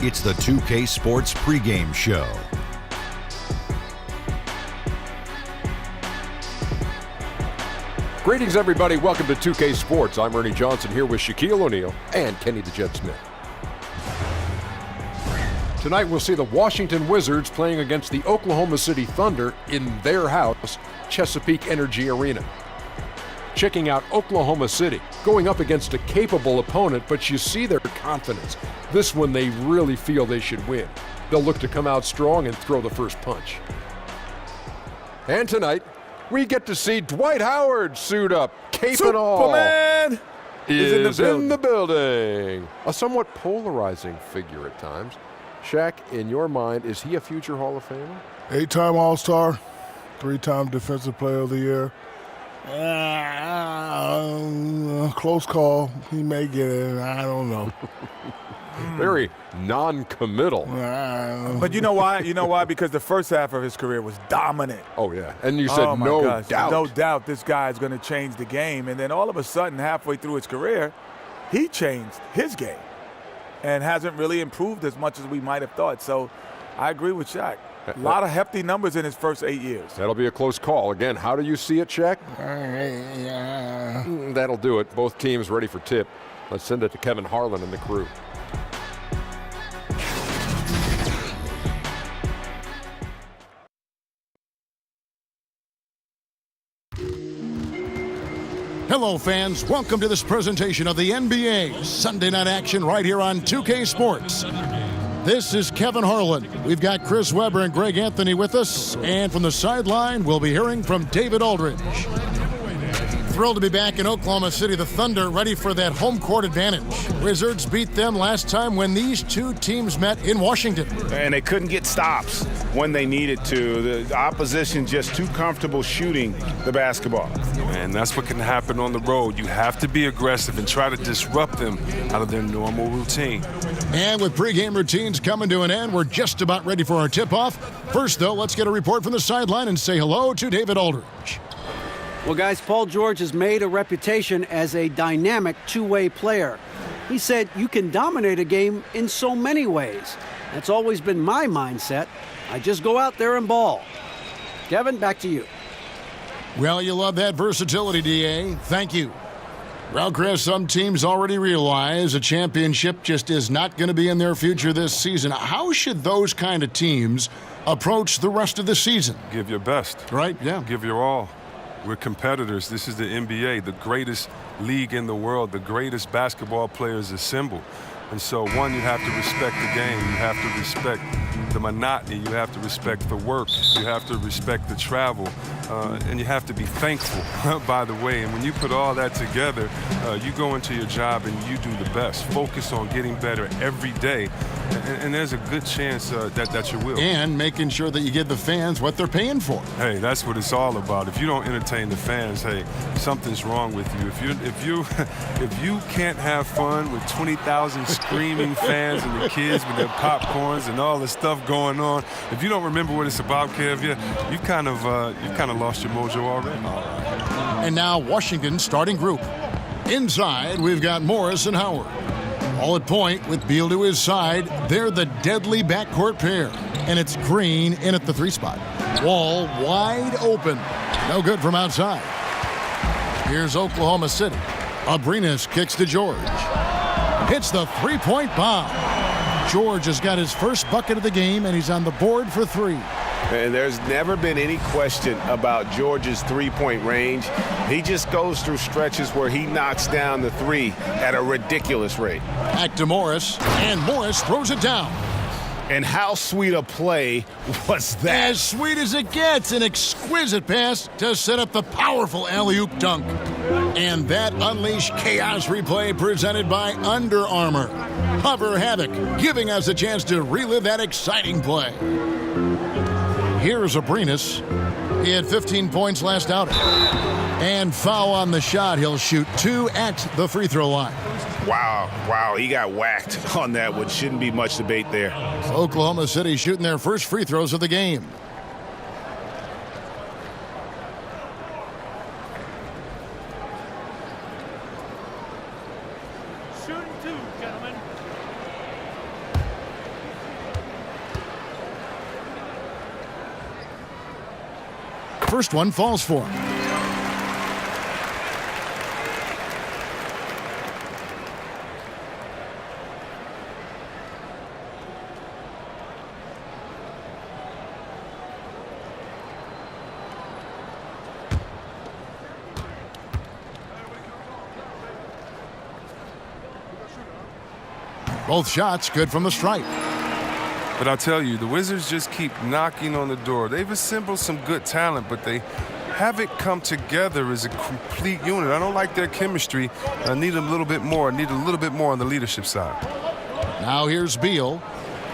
It's the 2K Sports pregame show. Greetings, everybody. Welcome to 2K Sports. I'm Ernie Johnson here with Shaquille O'Neal and Kenny the Jet Smith. Tonight, we'll see the Washington Wizards playing against the Oklahoma City Thunder in their house, Chesapeake Energy Arena. Checking out Oklahoma City, going up against a capable opponent, but you see their confidence. This one, they really feel they should win. They'll look to come out strong and throw the first punch. And tonight, we get to see Dwight Howard suit up, cape and all. Superman is in the building. A somewhat polarizing figure at times. Shaq, in your mind, is he a future Hall of Famer? 8-time All-Star, 3-time Defensive Player of the Year. Close call. He may get it. I don't know. Very non-committal. But you know why? You know why? Because the first half of his career was dominant. Oh, yeah. And you said no doubt. No doubt this guy is going to change the game. And then all of a sudden, halfway through his career, he changed his game and hasn't really improved as much as we might have thought. So I agree with Shaq. A lot of hefty numbers in his first 8 years. That'll be a close call. Again, how do you see it, Shaq? That'll do it. Both teams ready for tip. Let's send it to Kevin Harlan and the crew. Hello, fans. Welcome to this presentation of the NBA Sunday Night Action right here on 2K Sports. This is Kevin Harlan. We've got Chris Webber and Greg Anthony with us. And from the sideline, we'll be hearing from David Aldridge. Thrilled to be back in Oklahoma City. The Thunder ready for that home court advantage. Wizards beat them last time when these two teams met in Washington. And they couldn't get stops when they needed to. The opposition just too comfortable shooting the basketball. And that's what can happen on the road. You have to be aggressive and try to disrupt them out of their normal routine. And with pregame routines coming to an end, we're just about ready for our tip-off. First, though, let's get a report from the sideline and say hello to David Aldridge. Well, guys, Paul George has made a reputation as a dynamic two-way player. He said you can dominate a game in so many ways. That's always been my mindset. I just go out there and ball. Kevin, back to you. Well, you love that versatility, D.A. Thank you. Well, Chris, some teams already realize a championship just is not going to be in their future this season. How should those kind of teams approach the rest of the season? Give your best. Right, yeah. Give your all. We're competitors. This is the NBA, the greatest league in the world, the greatest basketball players assemble. And so, one, you have to respect the game. You have to respect the monotony. You have to respect the work. You have to respect the travel. And you have to be thankful, by the way. And when you put all that together, you go into your job and you do the best. Focus on getting better every day. And there's a good chance that you will. And making sure that you give the fans what they're paying for. Hey, that's what it's all about. If you don't entertain the fans, hey, something's wrong with you. If you can't have fun with 20,000 screaming fans and the kids with their popcorns and all the stuff going on, if you don't remember what it's about, Kev, you've kind of lost your mojo already. And now Washington starting group. Inside, we've got Morris and Howard. All at point with Beal to his side. They're the deadly backcourt pair. And it's Green in at the 3 spot. Wall wide open. No good from outside. Here's Oklahoma City. Abrinas kicks to George. Hits the 3-point bomb. George has got his first bucket of the game, and he's on the board for 3. And there's never been any question about George's three-point range. He just goes through stretches where he knocks down the 3 at a ridiculous rate. Back to Morris, and Morris throws it down. And how sweet a play was that? As sweet as it gets, an exquisite pass to set up the powerful alley-oop dunk. And that unleashed chaos replay presented by Under Armour. Hover Havoc, giving us a chance to relive that exciting play. Here's Abrinas. He had 15 points last outing. And foul on the shot. He'll shoot 2 at the free throw line. Wow, he got whacked on that, which shouldn't be much debate there. Oklahoma City shooting their first free throws of the game. First one falls for him. Both shots good from the stripe. But I'll tell you, the Wizards just keep knocking on the door. They've assembled some good talent, but they haven't come together as a complete unit. I don't like their chemistry. I need a little bit more. I need a little bit more on the leadership side. Now here's Beal.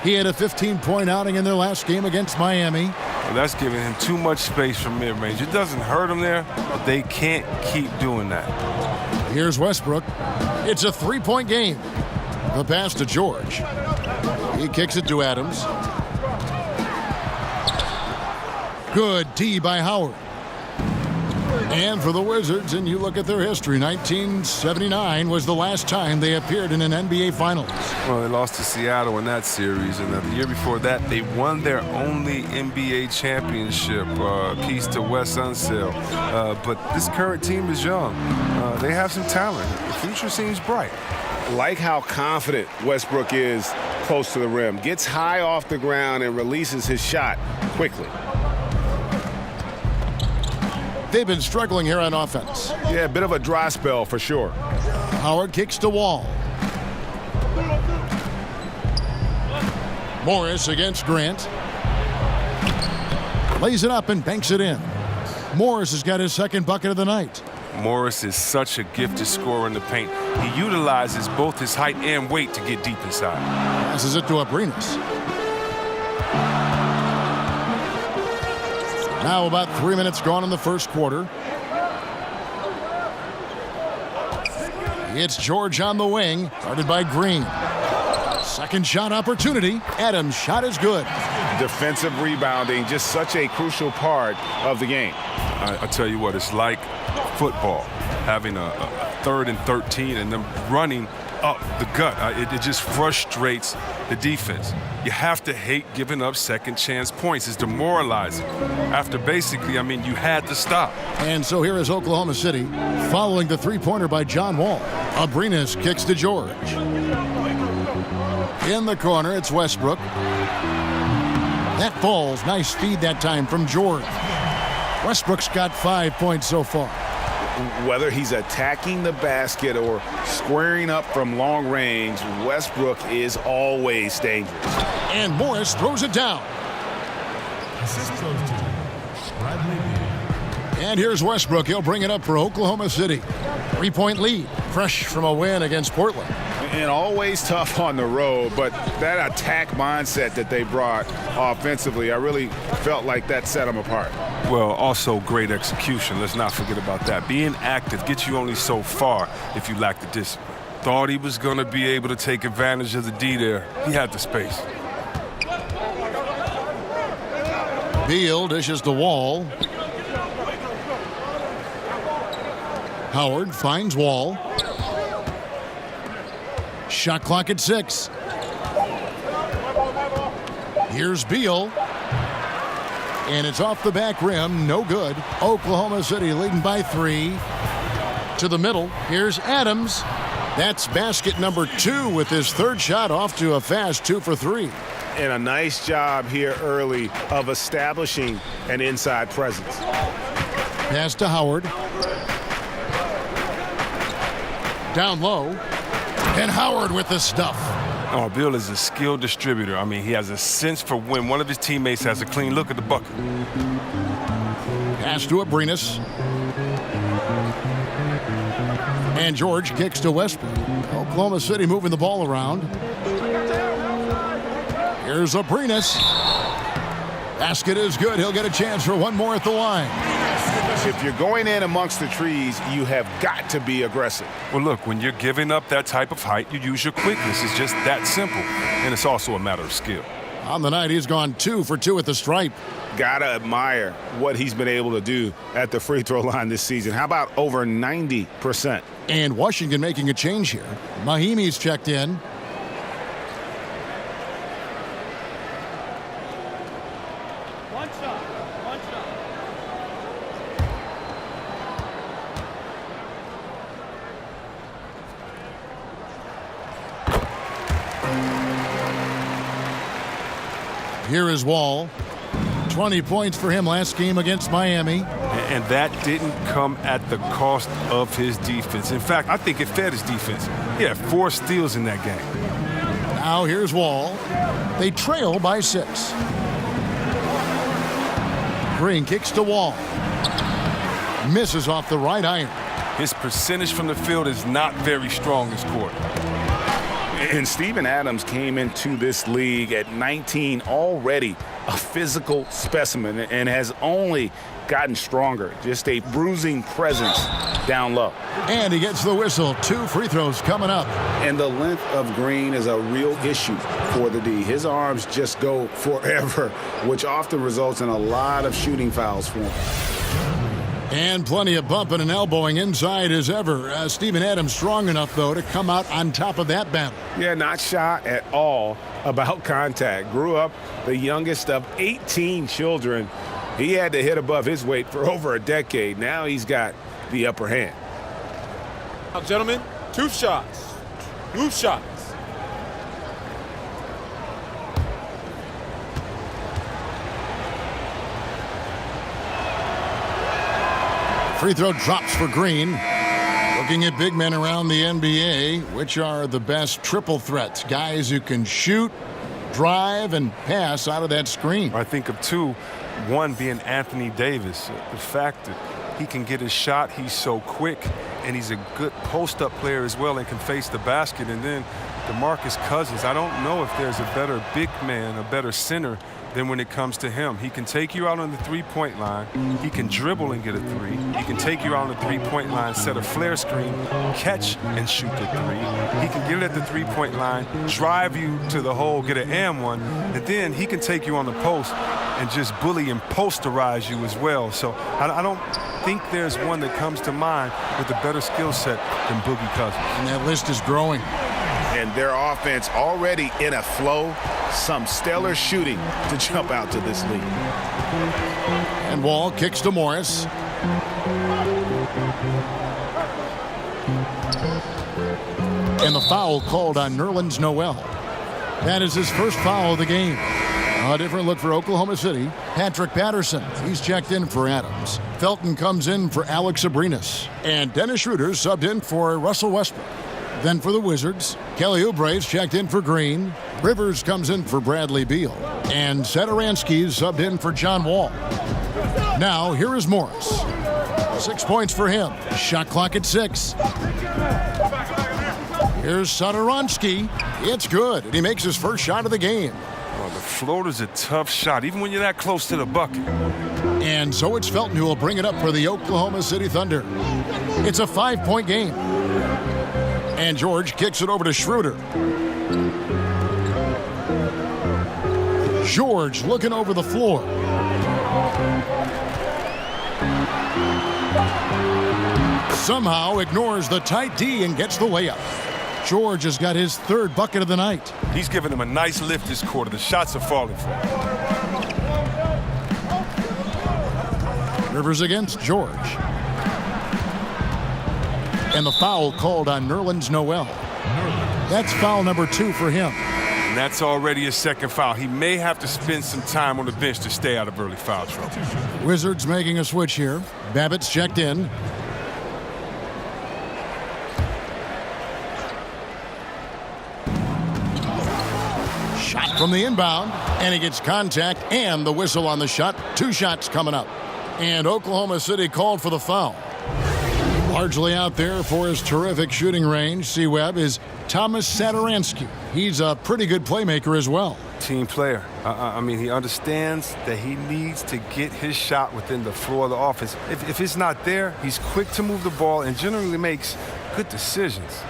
He had a 15-point outing in their last game against Miami. Well, that's giving him too much space from mid-range. It doesn't hurt him there, but they can't keep doing that. Here's Westbrook. It's a 3-point game. The pass to George. He kicks it to Adams. Good D by Howard. And for the Wizards, and you look at their history, 1979 was the last time they appeared in an NBA Finals. Well, they lost to Seattle in that series, and the year before that, they won their only NBA championship, piece to Wes Unseld. But this current team is young. They have some talent. The future seems bright. Like how confident Westbrook is close to the rim. Gets high off the ground and releases his shot quickly. They've been struggling here on offense. Yeah, a bit of a dry spell for sure. Howard kicks to Wall. Morris against Grant. Lays it up and banks it in. Morris has got his second bucket of the night. Morris is such a gifted scorer in the paint. He utilizes both his height and weight to get deep inside. Passes it to Abrinas. Now about 3 minutes gone in the first quarter. It's George on the wing, guarded by Green. Second shot opportunity. Adams' shot is good. Defensive rebounding, just such a crucial part of the game. I tell you what, it's like football, having a 3rd and 13 and them running up the gut. It just frustrates the defense. You have to hate giving up second chance points. It's demoralizing. After basically, you had to stop. And so here is Oklahoma City following the three-pointer by John Wall. Abrinas kicks to George. In the corner, it's Westbrook. That falls. Nice feed that time from George. Westbrook's got 5 points so far. Whether he's attacking the basket or squaring up from long range, Westbrook is always dangerous. And Morris throws it down. And here's Westbrook. He'll bring it up for Oklahoma City. 3-point lead, fresh from a win against Portland. And always tough on the road, but that attack mindset that they brought offensively, I really felt like that set them apart. Well, also great execution. Let's not forget about that. Being active gets you only so far if you lack the discipline. Thought he was going to be able to take advantage of the D there. He had the space. Beal dishes the Wall. Howard finds Wall. Shot clock at 6. Here's Beal. And it's off the back rim. No good. Oklahoma City leading by 3. To the middle. Here's Adams. That's basket number 2 with his third shot off to a fast 2 for 3. And a nice job here early of establishing an inside presence. Pass to Howard. Down low. And Howard with the stuff. Oh, Bill is a skilled distributor. He has a sense for when one of his teammates has a clean look at the bucket. Pass to Abrinas. And George kicks to Westbrook. Oklahoma City moving the ball around. Here's Abrinas. Basket is good. He'll get a chance for one more at the line. If you're going in amongst the trees, you have got to be aggressive. Well, look, when you're giving up that type of height, you use your quickness. It's just that simple. And it's also a matter of skill. On the night, he's gone 2 for 2 at the stripe. Gotta admire what he's been able to do at the free throw line this season. How about over 90%? And Washington making a change here. Mahimi's checked in. Here is Wall. 20 points for him last game against Miami. And that didn't come at the cost of his defense. In fact, I think it fed his defense. He had 4 steals in that game. Now here's Wall. They trail by 6. Green kicks to Wall. Misses off the right iron. His percentage from the field is not very strong this quarter. And Steven Adams came into this league at 19, already a physical specimen, and has only gotten stronger. Just a bruising presence down low. And he gets the whistle. 2 free throws coming up. And the length of Green is a real issue for the D. His arms just go forever, which often results in a lot of shooting fouls for him. And plenty of bumping and elbowing inside as ever. Steven Adams strong enough, though, to come out on top of that battle. Yeah, not shy at all about contact. Grew up the youngest of 18 children. He had to hit above his weight for over a decade. Now he's got the upper hand. Now, gentlemen, 2 shots. 2 shots. Free throw drops for Green. Looking at big men around the NBA, which are the best triple threats? Guys who can shoot, drive, and pass out of that screen. I think of 2, one being Anthony Davis. The fact that he can get his shot, he's so quick, and he's a good post-up player as well and can face the basket. And then DeMarcus Cousins, I don't know if there's a better big man, a better center than when it comes to him. He can take you out on the three-point line. He can dribble and get a 3. He can take you out on the three-point line, set a flare screen, catch and shoot the 3. He can get it at the three-point line, drive you to the hole, get an and one, and then he can take you on the post and just bully and posterize you as well. So I don't think there's one that comes to mind with a better skill set than Boogie Cousins. And that list is growing. And their offense already in a flow. Some stellar shooting to jump out to this league. And Wall kicks to Morris. And the foul called on Nerlens Noel. That is his first foul of the game. A different look for Oklahoma City. Patrick Patterson, he's checked in for Adams. Felton comes in for Alex Abrinas. And Dennis Schroeder subbed in for Russell Westbrook. Then for the Wizards, Kelly Oubre's checked in for Green. Rivers comes in for Bradley Beal. And Satoransky's subbed in for John Wall. Now, here is Morris. 6 points for him. Shot clock at 6. Here's Satoransky. It's good. And he makes his first shot of the game. Well, the floater's a tough shot, even when you're that close to the bucket. And so it's Felton who will bring it up for the Oklahoma City Thunder. It's a 5-point game. And George kicks it over to Schroeder. George looking over the floor. Somehow ignores the tight D and gets the layup. George has got his 3rd bucket of the night. He's giving them a nice lift this quarter. The shots are falling for him. Rivers against George. And the foul called on Nerlens Noel. That's foul number 2 for him. And that's already a 2nd foul. He may have to spend some time on the bench to stay out of early foul trouble. Wizards making a switch here. Babbitt's checked in. Shot from the inbound. And he gets contact and the whistle on the shot. 2 shots coming up. And Oklahoma City called for the foul. Largely out there for his terrific shooting range, C-Web, is Thomas Satoransky. He's a pretty good playmaker as well. Team player. I mean, he understands that he needs to get his shot within the floor of the offense. If it's not there, he's quick to move the ball and generally makes good decisions.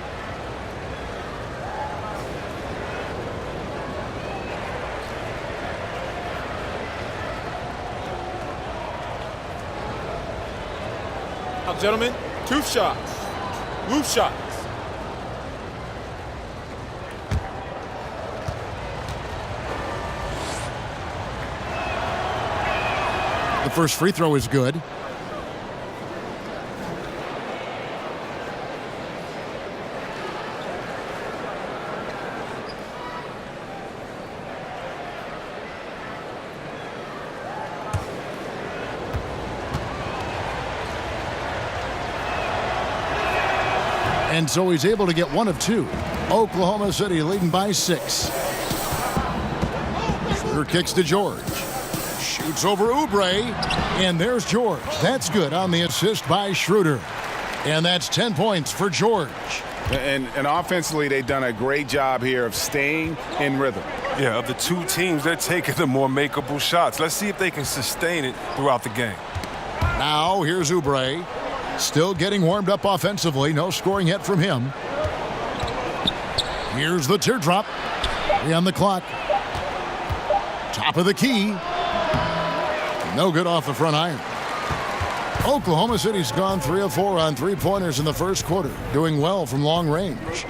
Now, gentlemen, 2 shots. 2 shots. The first free throw is good. And so he's able to get one of two. Oklahoma City leading by 6. Schroeder kicks to George. Shoots over Oubre. And there's George. That's good on the assist by Schroeder. And that's 10 points for George. And offensively, they've done a great job here of staying in rhythm. Yeah, of the two teams, they're taking the more makeable shots. Let's see if they can sustain it throughout the game. Now here's Oubre. Still getting warmed up offensively. No scoring yet from him. Here's the teardrop. 3 on the clock. Top of the key. No good off the front iron. Oklahoma City's gone 3 of 4 on three-pointers in the first quarter. Doing well from long range.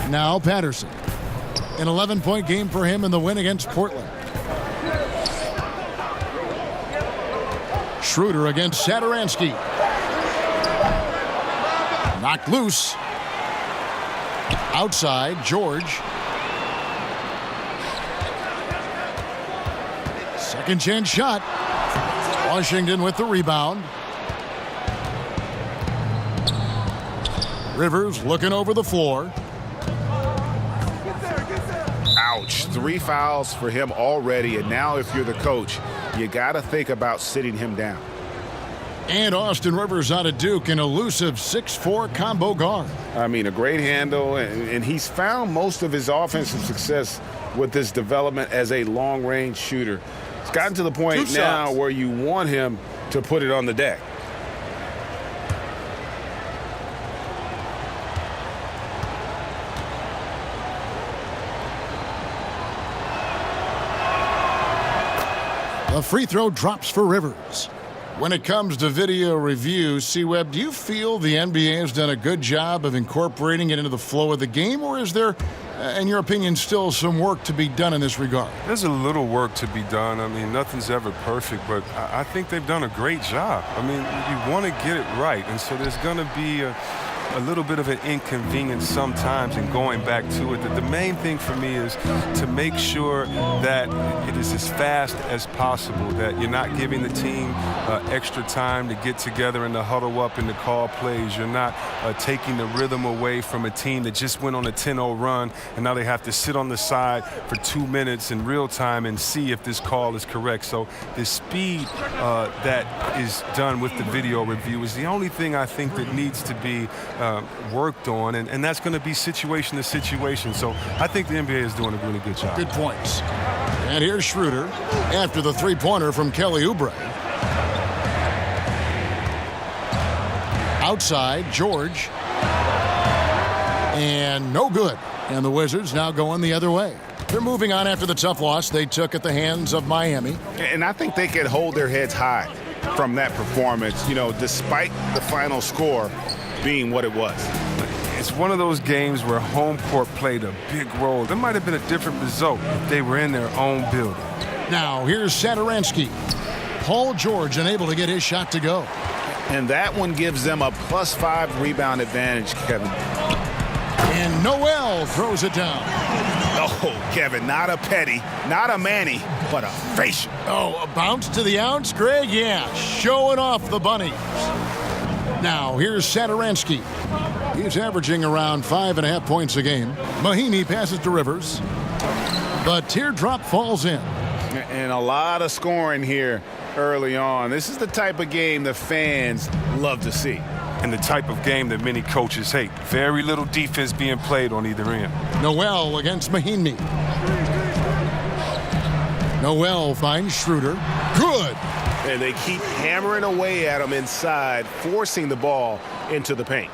Now Patterson. An 11-point game for him in the win against Portland. Schroeder against Satoransky. Knocked loose. Outside, George. Second chance shot. Washington with the rebound. Rivers looking over the floor. Ouch. 3 fouls for him already, and now if you're the coach, you got to think about sitting him down. And Austin Rivers out of Duke, an elusive 6'4" combo guard. I mean, a great handle, and he's found most of his offensive success with this development as a long-range shooter. It's gotten to the point now where you want him to put it on the deck. A free throw drops for Rivers. When it comes to video review, C-Web, do you feel the NBA has done a good job of incorporating it into the flow of the game, or is there, in your opinion, still some work to be done in this regard? There's a little work to be done. I mean, nothing's ever perfect, but I think they've done a great job. I mean, you want to get it right, and so there's going to be a little bit of an inconvenience sometimes in going back to it. The main thing for me is to make sure that it is as fast as possible, that you're not giving the team extra time to get together and to huddle up and to call plays. You're not taking the rhythm away from a team that just went on a 10-0 run, and now they have to sit on the side for 2 minutes in real time and see if this call is correct. So the speed that is done with the video review is the only thing I think that needs to be worked on, and that's going to be situation to situation. So I think the NBA is doing a really good job. Good points. And here's Schroeder after the three-pointer from Kelly Oubre. Outside, George. And no good. And the Wizards now going the other way. They're moving on after the tough loss they took at the hands of Miami. And I think they can hold their heads high from that performance, you know, despite the final score being what it was. It's one of those games where home court played a big role. There might have been a different result if they were in their own building. Now here's Satoransky. Paul George unable to get his shot to go. And that one gives them a +5 rebound advantage, Kevin. And Noel throws it down. Oh, Kevin, not a petty, not a Manny, but a facial. Oh, a bounce to the ounce, Greg? Yeah, showing off the bunnies. Now, here's Satoransky. He's averaging around 5.5 points a game. Mahinmi passes to Rivers. The teardrop falls in. And a lot of scoring here early on. This is the type of game the fans love to see. And the type of game that many coaches hate. Very little defense being played on either end. Noel against Mahinmi. Noel finds Schroeder. Good. And they keep hammering away at him inside, forcing the ball into the paint.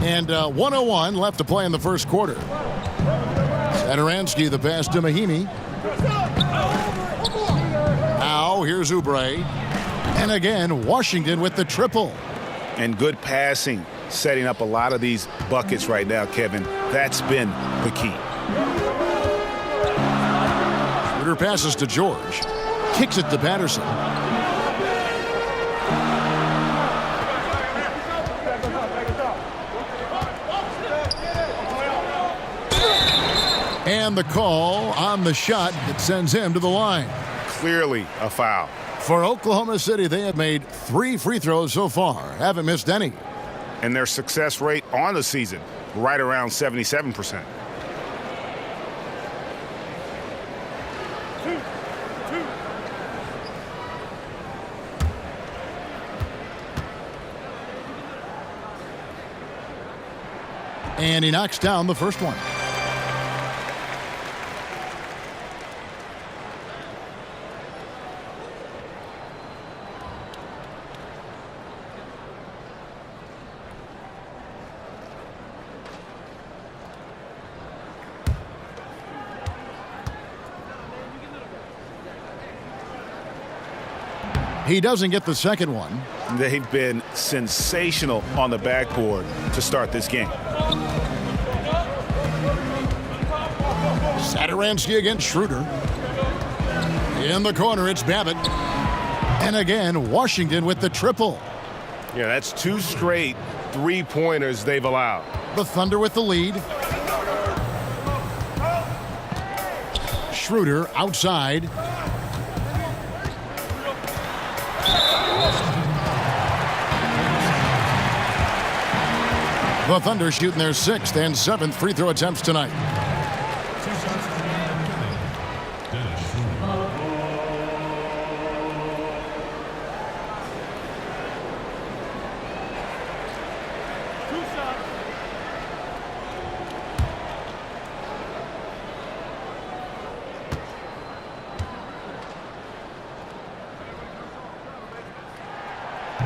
And 1:01 left to play in the first quarter. Satoransky the pass to Mahinmi. Now here's Oubre. And again, Washington with the triple. And good passing, setting up a lot of these buckets right now, Kevin. That's been the key. Schroeder passes to George. Kicks it to Patterson. And the call on the shot that sends him to the line. Clearly a foul. For Oklahoma City, they have made 3 free throws so far, haven't missed any. And their success rate on the season, right around 77%. And he knocks down the first one. He doesn't get the second one. They've been sensational on the backboard to start this game. Satoransky against Schroeder. In the corner, it's Babbitt. And again, Washington with the triple. Yeah, that's 2 straight 3-pointers they've allowed. The Thunder with the lead. Schroeder outside. The Thunder shooting their 6th and 7th free throw attempts tonight.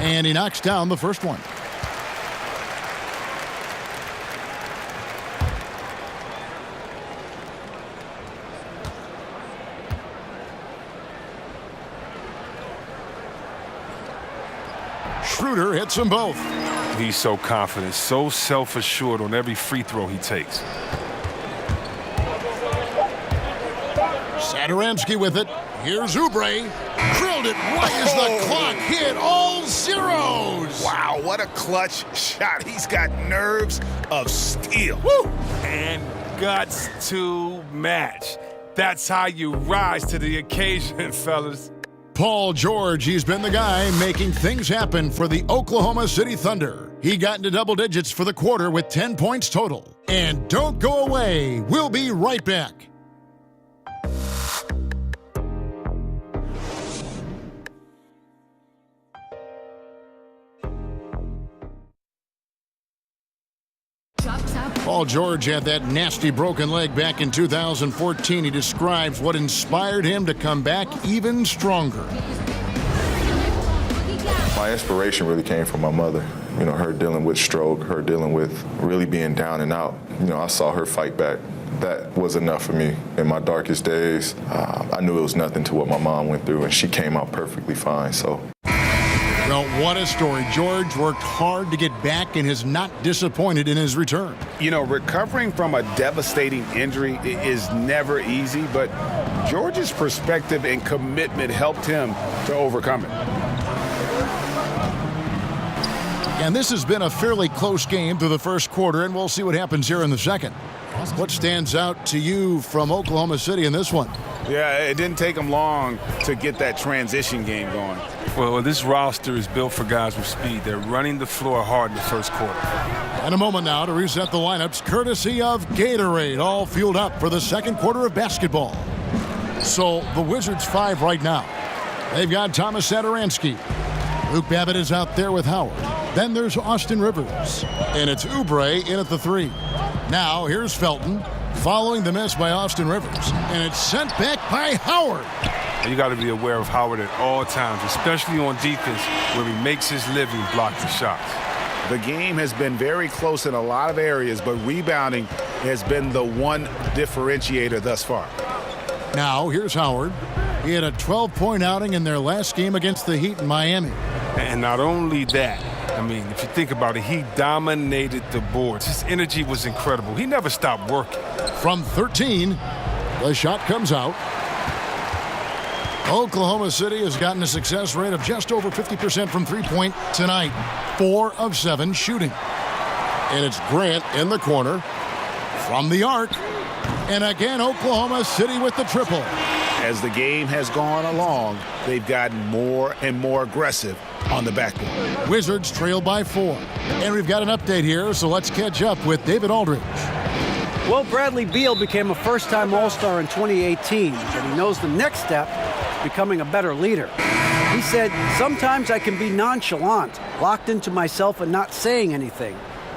And he knocks down the first one. Schroeder hits them both. He's so confident, so self-assured on every free throw he takes. Satoransky with it. Here's Oubre. Drilled it right as the clock hit all zeros. Wow, what a clutch shot. He's got nerves of steel. Woo! And guts to match. That's how you rise to the occasion, fellas. Paul George, he's been the guy making things happen for the Oklahoma City Thunder. He got into double digits for the quarter with 10 points total. And don't go away. We'll be right back. Paul George had that nasty broken leg back in 2014. He describes what inspired him to come back even stronger. My inspiration really came from my mother. You know, her dealing with stroke, her dealing with really being down and out. You know, I saw her fight back. That was enough for me. In my darkest days, I knew it was nothing to what my mom went through, and she came out perfectly fine, so. Well, what a story. George worked hard to get back and is not disappointed in his return. You know, recovering from a devastating injury is never easy, but George's perspective and commitment helped him to overcome it. And this has been a fairly close game through the first quarter, and we'll see what happens here in the second. What stands out to you from Oklahoma City in this one? Yeah, it didn't take them long to get that transition game going. Well, this roster is built for guys with speed. They're running the floor hard in the first quarter. And a moment now to reset the lineups, courtesy of Gatorade, all fueled up for the second quarter of basketball. So the Wizards 5 right now. They've got Thomas Satoransky. Luke Babbitt is out there with Howard. Then there's Austin Rivers. And it's Oubre in at the 3. Now here's Felton, following the miss by Austin Rivers. And it's sent back by Howard. You got to be aware of Howard at all times, especially on defense, where he makes his living blocking shots. The game has been very close in a lot of areas, but rebounding has been the one differentiator thus far. Now here's Howard. He had a 12-point outing in their last game against the Heat in Miami. And not only that, I mean, if you think about it, he dominated the boards. His energy was incredible. He never stopped working. From 13, the shot comes out. Oklahoma City has gotten a success rate of just over 50% from three-point tonight. 4 of 7 shooting. And it's Grant in the corner from the arc. And again, Oklahoma City with the triple. as the game has gone along, they've gotten more and more aggressive on the backboard. Wizards trail by 4. And we've got an update here, so let's catch up with David Aldridge. Well, Bradley Beal became a first-time All-Star in 2018, but he knows the next step is becoming a better leader. He said, "Sometimes I can be nonchalant, locked into myself and not saying anything.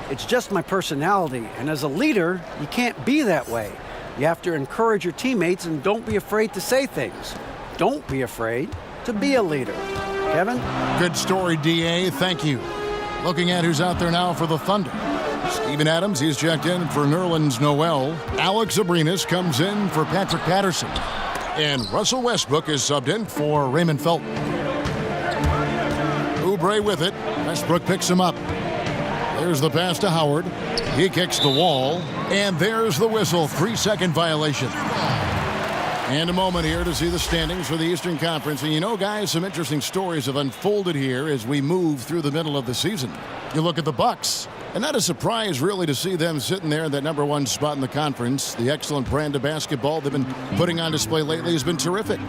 It's just my personality, and as a leader, you can't be that way. You have to encourage your teammates and don't be afraid to say things. Don't be afraid to be a leader." Kevin? Good story, D.A. Thank you. Looking at who's out there now for the Thunder. Steven Adams, he's checked in for Nerlens Noel. Alex Abrinas comes in for Patrick Patterson. And Russell Westbrook is subbed in for Raymond Felton. Oubre with it. Westbrook picks him up. There's the pass to Howard. He kicks the wall. And there's the whistle. 3-second violation. And a moment here to see the standings for the Eastern Conference. And you know, guys, some interesting stories have unfolded here as we move through the middle of the season. You look at the Bucks, and not a surprise, really, to see them sitting there in that #1 spot in the conference. The excellent brand of basketball they've been putting on display lately has been terrific.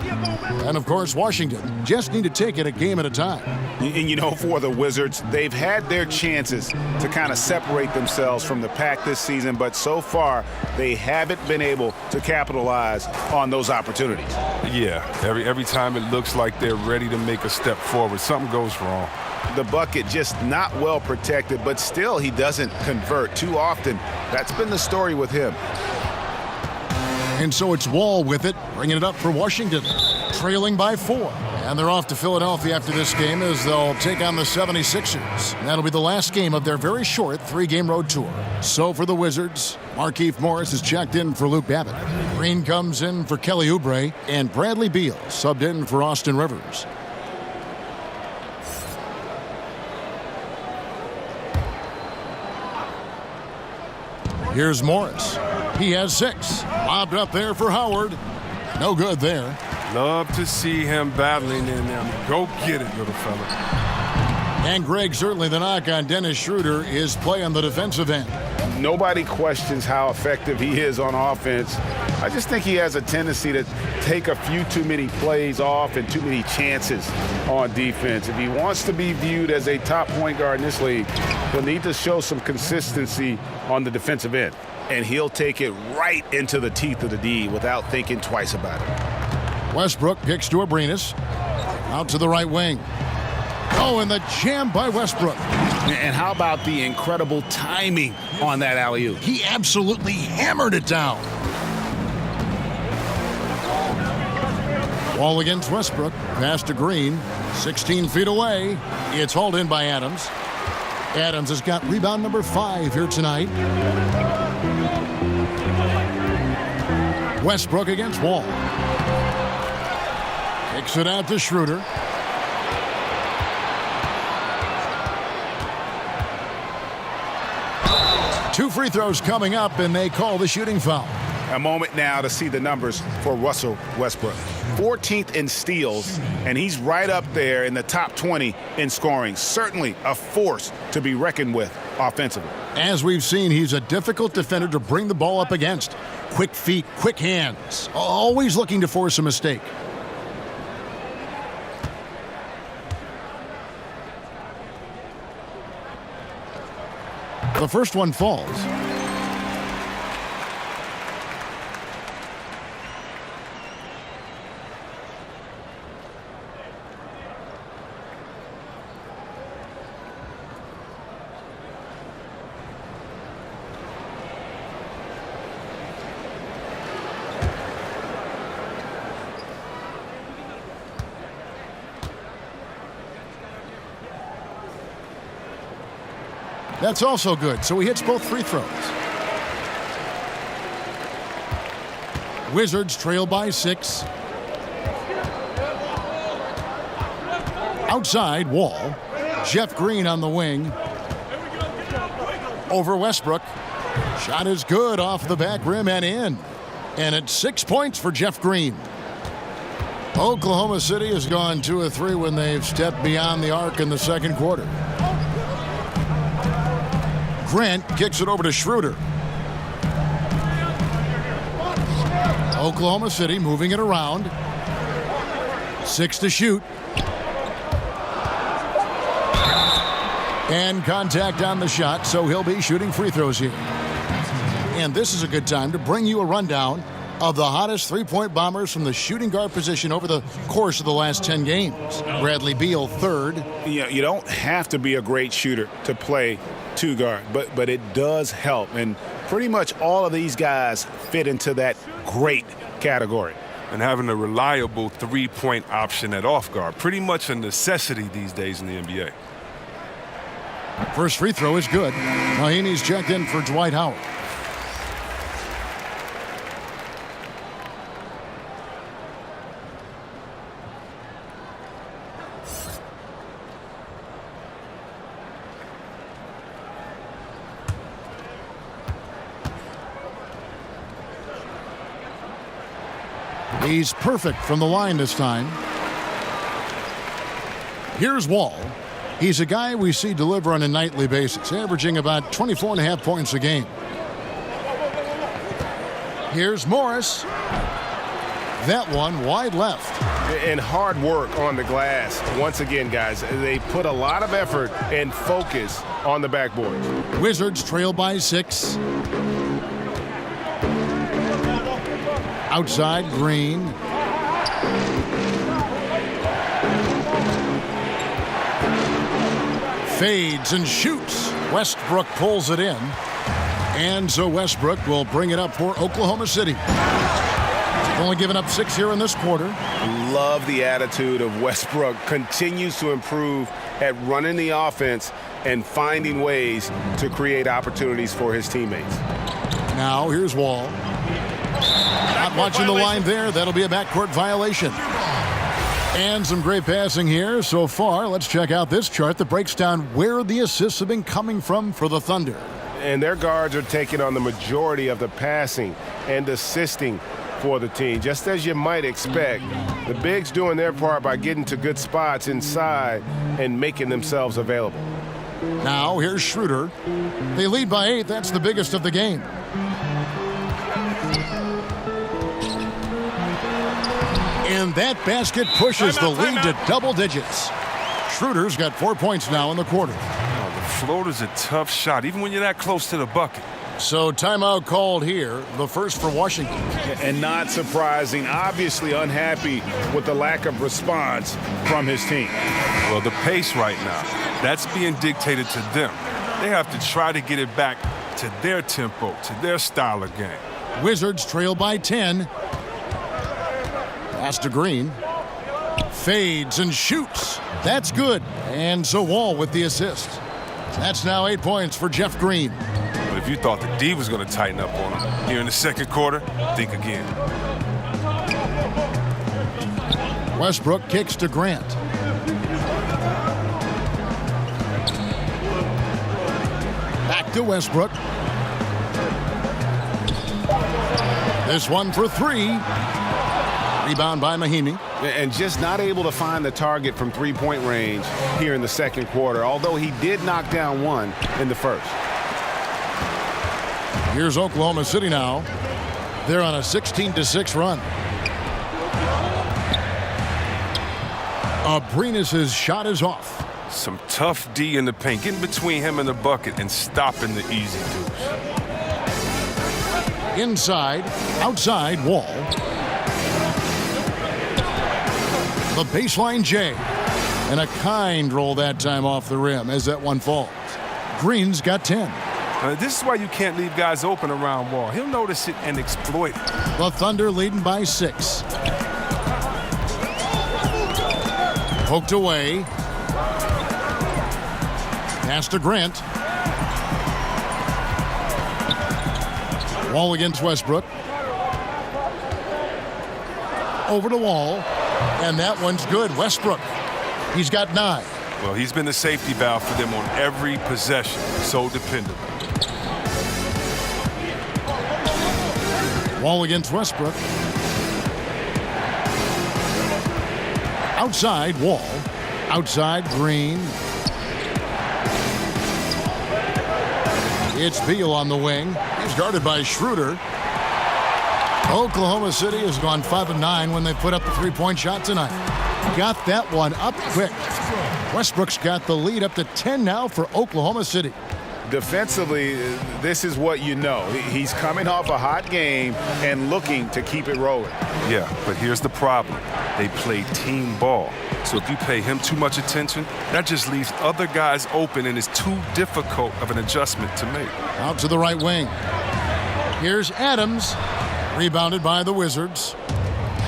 And, of course, Washington just need to take it a game at a time. And, you know, for the Wizards, they've had their chances to kind of separate themselves from the pack this season, but so far they haven't been able to capitalize on those opportunities. Yeah, every time it looks like they're ready to make a step forward, something goes wrong. The bucket just not well protected, but still he doesn't convert too often. That's been the story with him. And so it's Wall with it, bringing it up for Washington, trailing by 4. And they're off to Philadelphia after this game as they'll take on the 76ers. And that'll be the last game of their very short 3-game road tour. So for the Wizards, Markieff Morris is checked in for Luke Babbitt. Green comes in for Kelly Oubre, and Bradley Beal subbed in for Austin Rivers. Here's Morris. He has 6. Lobbed up there for Howard. No good there. Love to see him battling in there. Go get it, little fella. And Greg, certainly the knock on Dennis Schroeder is play on the defensive end. Nobody questions how effective he is on offense. I just think he has a tendency to take a few too many plays off and too many chances on defense. If he wants to be viewed as a top point guard in this league, he'll need to show some consistency on the defensive end. And he'll take it right into the teeth of the D without thinking twice about it. Westbrook kicks to Abrinas. Out to the right wing. Oh, and the jam by Westbrook. And how about the incredible timing on that alley-oop? He absolutely hammered it down. Ball against Westbrook. Pass to Green. 16 feet away. It's hauled in by Adams. Adams has got rebound number 5 here tonight. Westbrook against Wall. Kicks it out to Schroeder. Two free throws coming up, and they call the shooting foul. A moment now to see the numbers for Russell Westbrook. 14th in steals, and he's right up there in the top 20 in scoring. Certainly a force to be reckoned with offensively. As we've seen, he's a difficult defender to bring the ball up against. Quick feet, quick hands, always looking to force a mistake. The first one falls. That's also good, so he hits both free throws. Wizards trail by 6. Outside, Wall. Jeff Green on the wing. Over Westbrook. Shot is good off the back rim and in. And it's 6 points for Jeff Green. Oklahoma City has gone 2 of 3 when they've stepped beyond the arc in the second quarter. Grant kicks it over to Schroeder. Oklahoma City moving it around. 6 to shoot. And contact on the shot, so he'll be shooting free throws here. And this is a good time to bring you a rundown of the hottest three-point bombers from the shooting guard position over the course of the last 10 games. Bradley Beal, third. You don't have to be a great shooter to play two guard, but it does help. And pretty much all of these guys fit into that great category. And having a reliable three-point option at off guard, pretty much a necessity these days in the NBA. First free throw is good. Mahinmi's checked in for Dwight Howard. He's perfect from the line this time. Here's Wall. He's a guy we see deliver on a nightly basis, averaging about 24.5 points a game. Here's Morris. That one wide left. And hard work on the glass. Once again, guys, they put a lot of effort and focus on the backboard. Wizards trail by 6. Outside, Green. Fades and shoots. Westbrook pulls it in. And so Westbrook will bring it up for Oklahoma City. Only given up 6 here in this quarter. Love the attitude of Westbrook. Continues to improve at running the offense and finding ways to create opportunities for his teammates. Now here's Wall. Not watching the line there. That'll be a backcourt violation. And some great passing here so far. Let's check out this chart that breaks down where the assists have been coming from for the Thunder. And their guards are taking on the majority of the passing and assisting for the team. Just as you might expect, the bigs doing their part by getting to good spots inside and making themselves available. Now here's Schroeder. They lead by 8. That's the biggest of the game. And that basket pushes the lead to double digits. Schroeder's got 4 points now in the quarter. Oh, the floater's a tough shot, even when you're that close to the bucket. So timeout called here, the first for Washington. And not surprising, obviously unhappy with the lack of response from his team. Well, the pace right now, that's being dictated to them. They have to try to get it back to their tempo, to their style of game. Wizards trail by 10. Pass to Green. Fades and shoots. That's good. And so Wall with the assist. That's now 8 points for Jeff Green. But if you thought the D was going to tighten up on him here in the second quarter, think again. Westbrook kicks to Grant. Back to Westbrook. This one for 3. Rebound by Mahinmi. And just not able to find the target from three-point range here in the second quarter, although he did knock down one in the first. Here's Oklahoma City now. They're on a 16-6 run. Abrinas' shot is off. Some tough D in the paint, getting between him and the bucket and stopping the easy deuce. Inside, outside, Wall. The baseline J. And a kind roll that time off the rim as that one falls. Green's got 10. This is why you can't leave guys open around Wall. He'll notice it and exploit it. The Thunder leading by 6. Poked away. Pass to Grant. Wall against Westbrook. Over to Wall. And that one's good. Westbrook. He's got 9. Well, he's been the safety valve for them on every possession. So dependable. Wall against Westbrook. Outside, Wall. Outside, Green. It's Beal on the wing. He's guarded by Schroeder. Oklahoma City has gone 5 of 9 when they put up the three-point shot tonight. got that one up quick. Westbrook's got the lead up to 10 now for Oklahoma City. Defensively, this is what you know. He's coming off a hot game and looking to keep it rolling. Yeah, but here's the problem. They play team ball. So if you pay him too much attention, that just leaves other guys open, and it's too difficult of an adjustment to make. Out to the right wing. Here's Adams. Rebounded by the Wizards.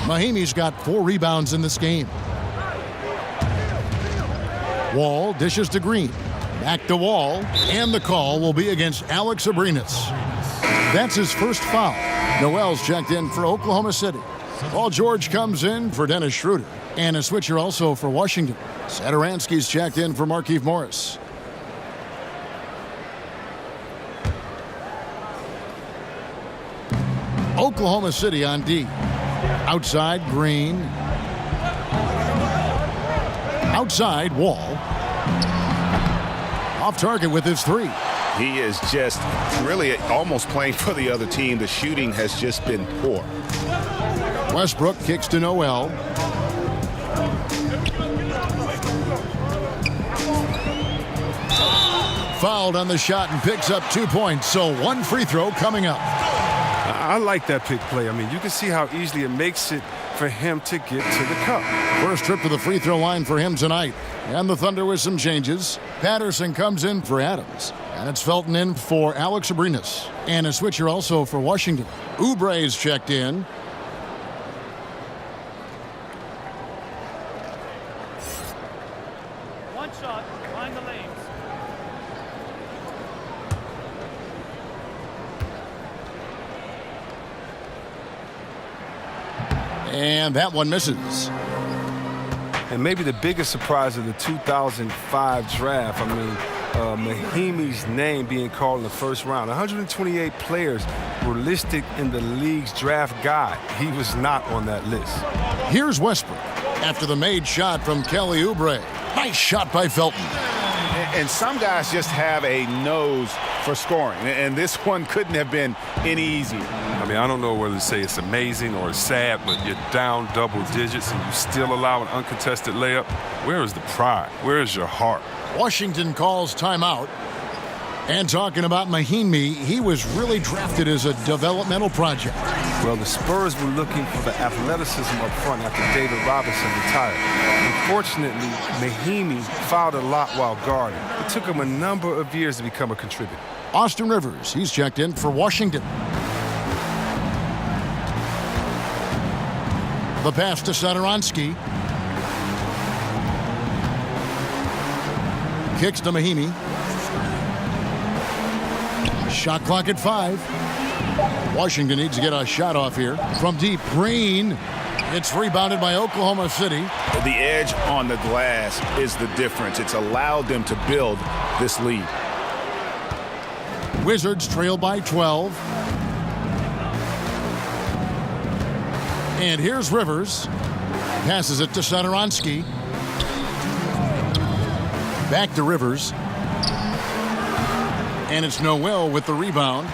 Mahimi's got 4 rebounds in this game. Wall dishes to Green. Back to Wall, and the call will be against Alex Abrinas. That's his first foul. Noel's checked in for Oklahoma City. Paul George comes in for Dennis Schroeder. And a switcher also for Washington. Satoransky's checked in for Markieff Morris. Oklahoma City on D. Outside, Green. Outside, Wall. Off target with his 3. He is just really almost playing for the other team. The shooting has just been poor. Westbrook kicks to Noel. Fouled on the shot and picks up 2 points. So 1 free throw coming up. I like that pick play. I mean, you can see how easily it makes it for him to get to the cup. First trip to the free throw line for him tonight. And the Thunder with some changes. Patterson comes in for Adams. And it's Felton in for Alex Abrinas. And a switcher also for Washington. Oubre's checked in. One shot, find the lanes. And that one misses. And maybe the biggest surprise of the 2005 draft, I mean, Mahimi's name being called in the first round. 128 players were listed in the league's draft guide. He was not on that list. Here's Westbrook after the made shot from Kelly Oubre. Nice shot by Felton. And some guys just have a nose for scoring, and this one couldn't have been any easier. I mean, I don't know whether to say it's amazing or it's sad, but you're down double digits and you still allow an uncontested layup. Where is the pride? Where is your heart? Washington calls timeout. And talking about Mahimi, he was really drafted as a developmental project. Well, the Spurs were looking for the athleticism up front after David Robinson retired. Unfortunately, Mahimi fouled a lot while guarding. It took him a number of years to become a contributor. Austin Rivers, he's checked in for Washington. The pass to Satoransky. Kicks to Mahimi. Shot clock at 5. Washington needs to get a shot off here. From deep, Green. It's rebounded by Oklahoma City. The edge on the glass is the difference. It's allowed them to build this lead. Wizards trail by 12. And here's Rivers. Passes it to Satoransky. Back to Rivers. And it's Noel with the rebound.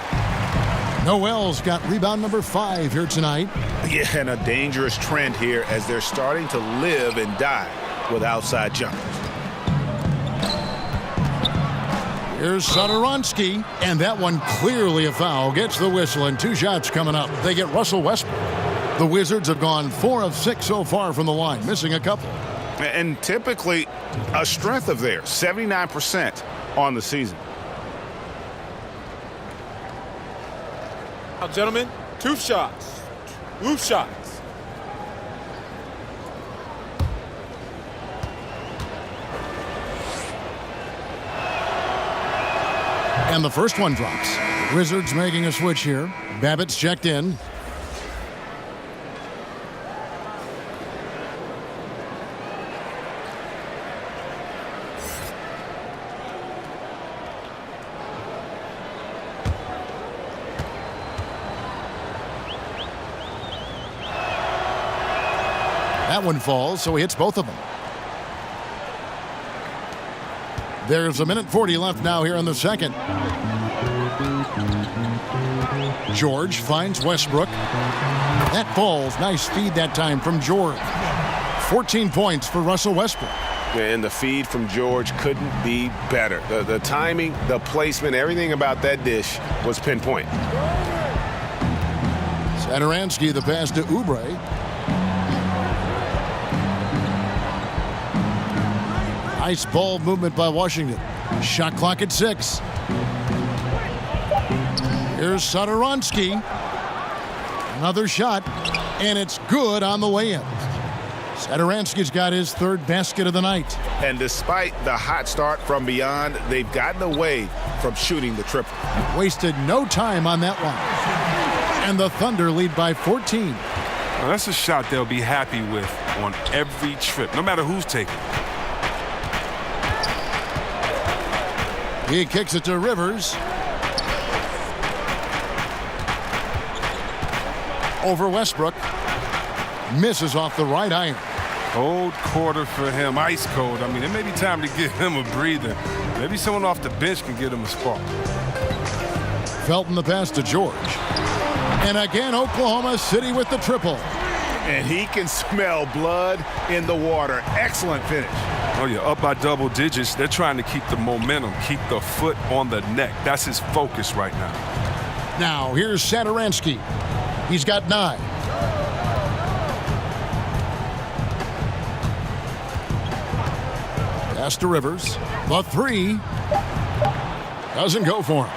Noel's got rebound number 5 here tonight. Yeah, and a dangerous trend here as they're starting to live and die with outside jumpers. Here's Satoransky, and that one clearly a foul. Gets the whistle, and 2 shots coming up. They get Russell Westbrook. The Wizards have gone 4 of 6 so far from the line, missing a couple. And typically a strength of theirs, 79% on the season. Now, gentlemen, 2 shots. Move shots. And the first one drops. Wizards making a switch here. Babbitt's checked in. That one falls, so he hits both of them. There's 1:40 left now here in the second. George finds Westbrook. That falls. Nice feed that time from George. 14 points for Russell Westbrook. And the feed from George couldn't be better. The timing, the placement, everything about that dish was pinpoint. Satoransky, the pass to Oubre. Nice ball movement by Washington. Shot clock at 6. Here's Satoransky. Another shot, and it's good on the way in. Satoransky's got his 3rd basket of the night. And despite the hot start from beyond, they've gotten away from shooting the triple. Wasted no time on that one. And the Thunder lead by 14. Now, that's a shot they'll be happy with on every trip, no matter who's taking it. He kicks it to Rivers. Over Westbrook. Misses off the right iron. Cold quarter for him, ice cold. I mean, it may be time to give him a breather. Maybe someone off the bench can get him a spark. Felton the pass to George. And again, Oklahoma City with the triple. And he can smell blood in the water. Excellent finish. Oh, yeah, up by double digits. They're trying to keep the momentum, keep the foot on the neck. That's his focus right now. Now, here's Satoransky. He's got 9. Pass to Rivers. The 3 doesn't go for him.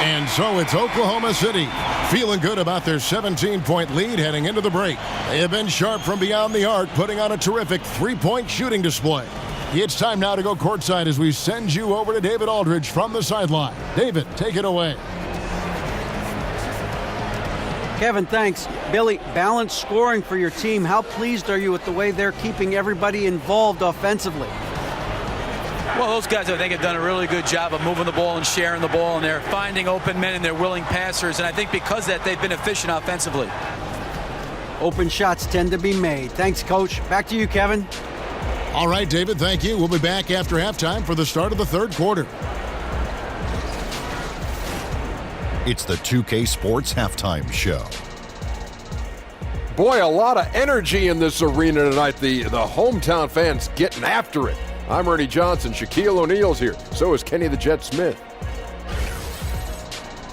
And so it's Oklahoma City feeling good about their 17-point lead heading into the break. They have been sharp from beyond the arc, putting on a terrific 3-point shooting display. It's time now to go courtside as we send you over to David Aldridge from the sideline. David, take it away. Kevin, thanks. Billy, balanced scoring for your team. How pleased are you with the way they're keeping everybody involved offensively? Well, those guys, I think, have done a really good job of moving the ball and sharing the ball, and they're finding open men and they're willing passers, and I think because of that, they've been efficient offensively. Open shots tend to be made. Thanks, Coach. Back to you, Kevin. All right, David, thank you. We'll be back after halftime for the start of the 3rd quarter. It's the 2K Sports Halftime Show. Boy, a lot of energy in this arena tonight. The hometown fans getting after it. I'm Ernie Johnson. Shaquille O'Neal's here. So is Kenny the Jet Smith.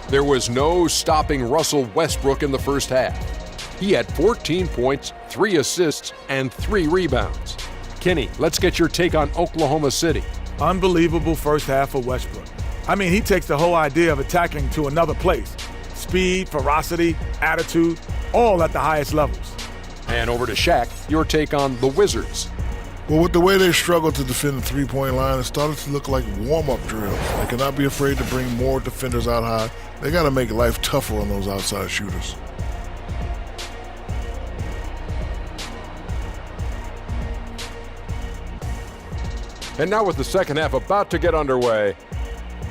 There was no stopping Russell Westbrook in the first half. He had 14 points, 3 assists, and 3 rebounds. Kenny, let's get your take on Oklahoma City. Unbelievable first half of Westbrook. I mean, he takes the whole idea of attacking to another place. Speed, ferocity, attitude, all at the highest levels. And over to Shaq, your take on the Wizards. Well, with the way they struggled to defend the three-point line, it started to look like warm-up drills. They cannot be afraid to bring more defenders out high. They got to make life tougher on those outside shooters. And now with the second half about to get underway,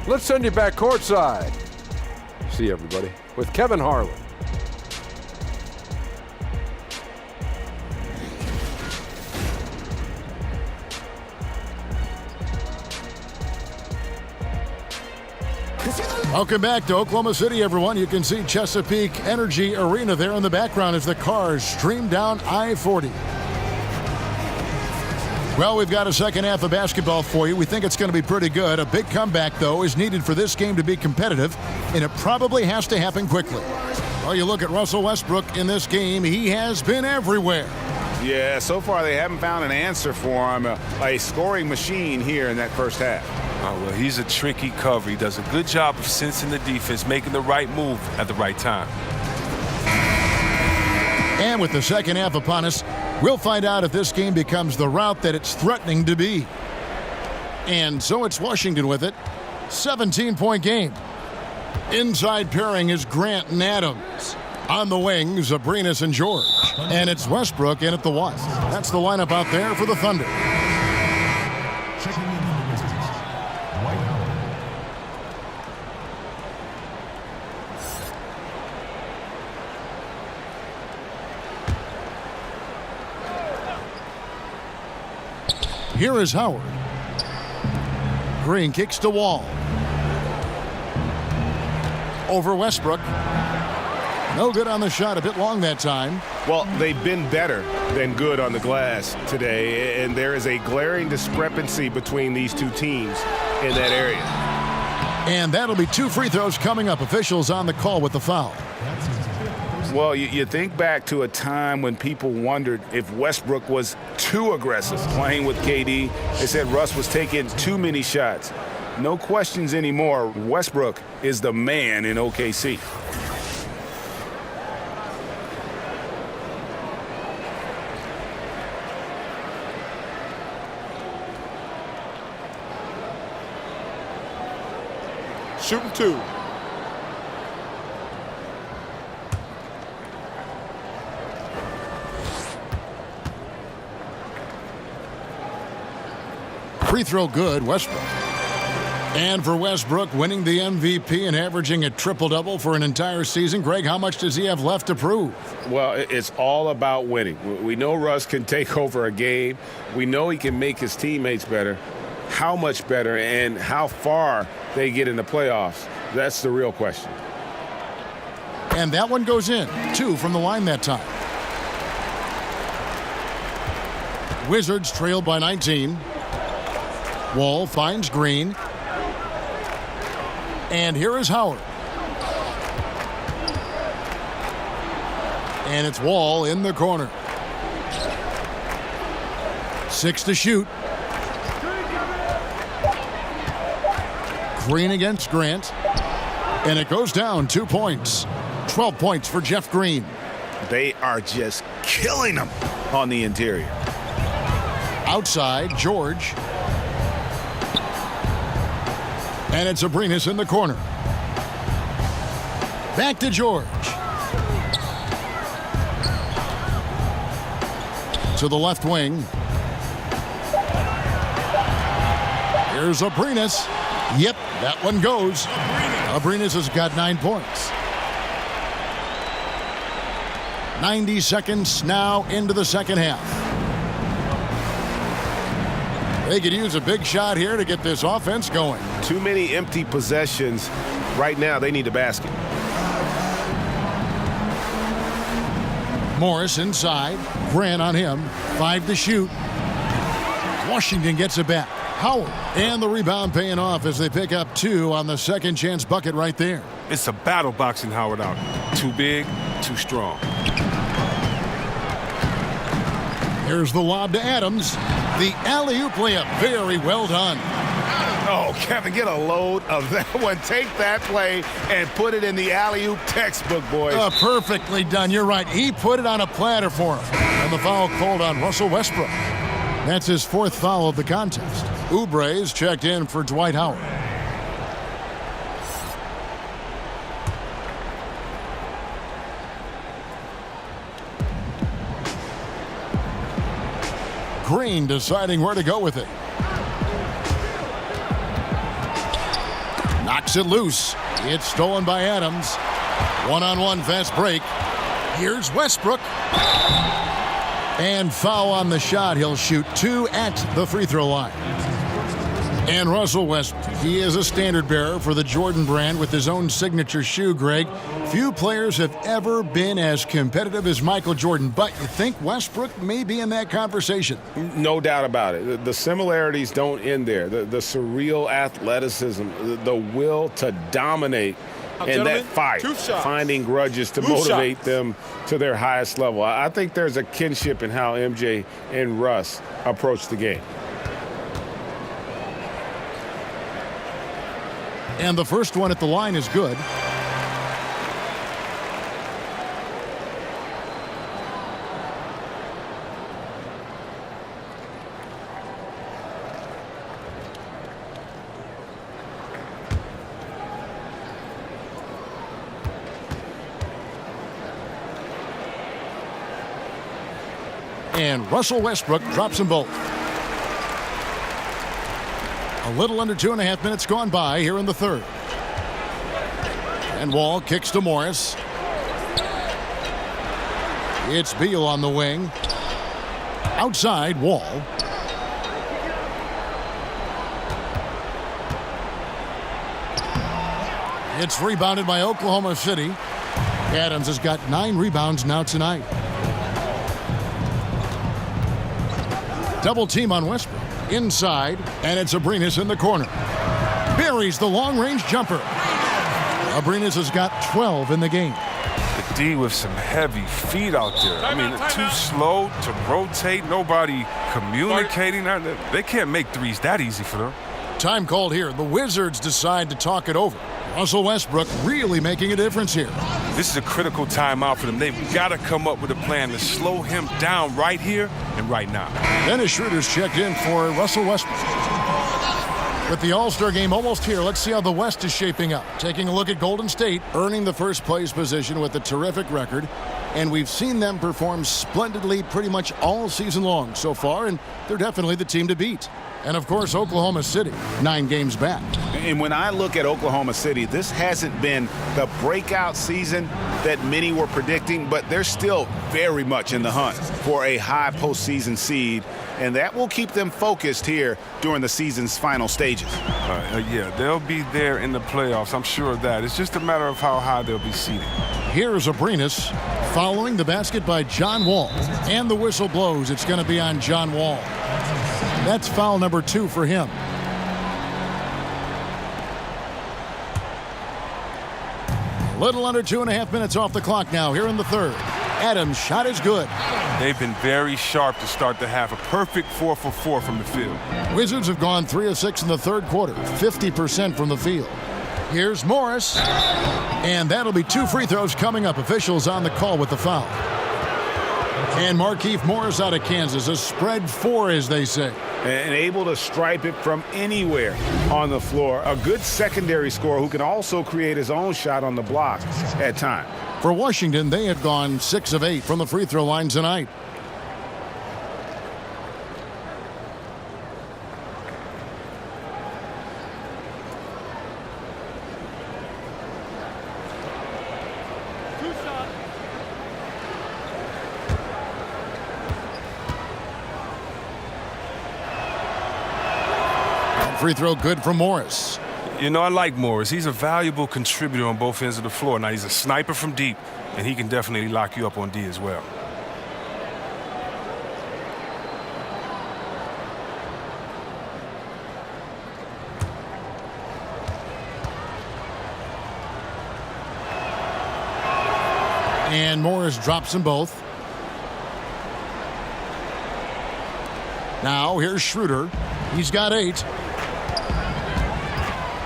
let's send you back courtside. See everybody with Kevin Harlan. Welcome back to Oklahoma City, everyone. You can see Chesapeake Energy Arena there in the background as the cars stream down I-40. Well, we've got a second half of basketball for you. We think it's going to be pretty good. A big comeback, though, is needed for this game to be competitive, and it probably has to happen quickly. Well, you look at Russell Westbrook in this game. He has been everywhere. Yeah, so far they haven't found an answer for him. A scoring machine here in that first half. Oh, well, he's a tricky cover. He does a good job of sensing the defense, making the right move at the right time. And with the second half upon us, we'll find out if this game becomes the route that it's threatening to be. And so it's Washington with it. 17-point game. Inside pairing is Grant and Adams. On the wings, Abrinas and George. And it's Westbrook in at the one. That's the lineup out there for the Thunder. Here is Howard. Green kicks to Wall. Over Westbrook. No good on the shot, a bit long that time. Well, they've been better than good on the glass today, and there is a glaring discrepancy between these two teams in that area. And that'll be 2 free throws coming up. Officials on the call with the foul. Well, you think back to a time when people wondered if Westbrook was too aggressive playing with KD. They said Russ was taking too many shots. No questions anymore. Westbrook is the man in OKC. Shooting 2. Free throw good, Westbrook. And for Westbrook, winning the MVP and averaging a triple-double for an entire season, Greg, how much does he have left to prove? Well, it's all about winning. We know Russ can take over a game. We know he can make his teammates better. How much better and how far they get in the playoffs, that's the real question. And that one goes in. 2 from the line that time. Wizards trailed by 19. Wall finds Green. And here is Howard. And it's Wall in the corner. 6 to shoot. Green against Grant. And it goes down 2 points. 12 points for Jeff Green. They are just killing them on the interior. Outside, George. And it's Abrinas in the corner. Back to George. To the left wing. Here's Abrinas. Yep, that one goes. Abrinas has got 9 points. 90 seconds now into the second half. They could use a big shot here to get this offense going. Too many empty possessions. Right now, they need a basket. Morris inside. Grant on him. 5 to shoot. Washington gets it back. Howard. And the rebound paying off as they pick up 2 on the second chance bucket right there. It's a battle boxing Howard out. Too big, too strong. Here's the lob to Adams. The alley-oop layup. Very well done. Oh, Kevin, get a load of that one. Take that play and put it in the alley-oop textbook, boys. Perfectly done. You're right. He put it on a platter for him. And the foul called on Russell Westbrook. That's his 4th foul of the contest. Oubre's checked in for Dwight Howard. Green deciding where to go with it. Knocks it loose. It's stolen by Adams. One-on-one fast break. Here's Westbrook. And foul on the shot. He'll shoot 2 at the free throw line. And Russell Westbrook, he is a standard bearer for the Jordan brand with his own signature shoe, Greg. Few players have ever been as competitive as Michael Jordan, but you think Westbrook may be in that conversation? No doubt about it. The similarities don't end there. The surreal athleticism, the will to dominate, and that fight, finding grudges to motivate them to their highest level. I think there's a kinship in how MJ and Russ approach the game. And the first one at the line is good. And Russell Westbrook drops them both. A little under 2.5 minutes gone by here in the third. And Wall kicks to Morris. It's Beal on the wing. Outside, Wall. It's rebounded by Oklahoma City. Adams has got 9 rebounds now tonight. Double team on Westbrook. Inside, and it's Abrines in the corner. Buries the long-range jumper. Abrines has got 12 in the game. The D with some heavy feet out there. I mean, too slow to rotate. Nobody communicating. They can't make threes that easy for them. Time called here. The Wizards decide to talk it over. Russell Westbrook really making a difference here. This is a critical timeout for them. They've got to come up with a plan to slow him down right here and right now. Dennis Schroeder's checked in for Russell Westbrook. With the All-Star game almost here, let's see how the West is shaping up. Taking a look at Golden State, earning the first place position with a terrific record. And we've seen them perform splendidly pretty much all season long so far, and they're definitely the team to beat. And, of course, Oklahoma City, 9 games back. And when I look at Oklahoma City, this hasn't been the breakout season that many were predicting, but they're still very much in the hunt for a high postseason seed, and that will keep them focused here during the season's final stages. Yeah, they'll be there in the playoffs. I'm sure of that. It's just a matter of how high they'll be seated. Here's Abrines following the basket by John Wall. And the whistle blows. It's going to be on John Wall. That's foul number 2 for him. A little under 2.5 minutes off the clock now here in the third. Adams' shot is good. They've been very sharp to start the half. A perfect 4 for 4 from the field. Wizards have gone 3 of 6 in the third quarter, 50% from the field. Here's Morris. And that'll be 2 free throws coming up. Officials on the call with the foul. And Markieff Morris out of Kansas, a spread 4, as they say. And able to stripe it from anywhere on the floor. A good secondary scorer who can also create his own shot on the block at times. For Washington, they have gone 6 of 8 from the free throw line tonight. Free throw good from Morris. You know, I like Morris. He's a valuable contributor on both ends of the floor. Now, he's a sniper from deep, and he can definitely lock you up on D as well. And Morris drops them both. Now, here's Schroeder. He's got 8.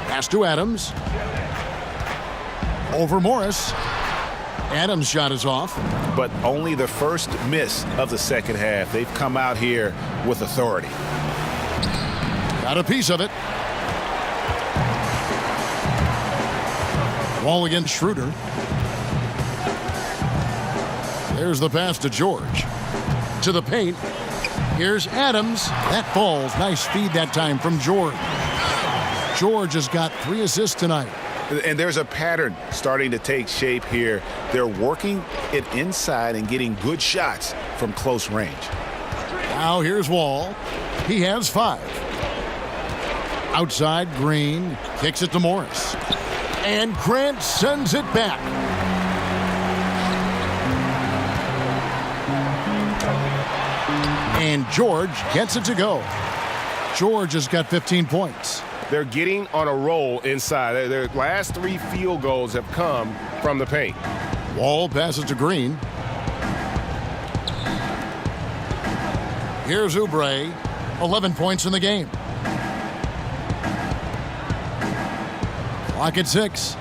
Pass to Adams. Over Morris. Adams' shot is off. But only the first miss of the second half. They've come out here with authority. Got a piece of it. Wall against Schroeder. There's the pass to George. To the paint. Here's Adams. That falls. Nice feed that time from George. George has got 3 assists tonight. And there's a pattern starting to take shape here. They're working it inside and getting good shots from close range. Now here's Wall. He has 5. Outside, Green kicks it to Morris. And Grant sends it back. And George gets it to go. George has got 15 points. They're getting on a roll inside. Their last 3 field goals have come from the paint. Wall passes to Green. Here's Oubre. 11 points in the game. Clock at 6.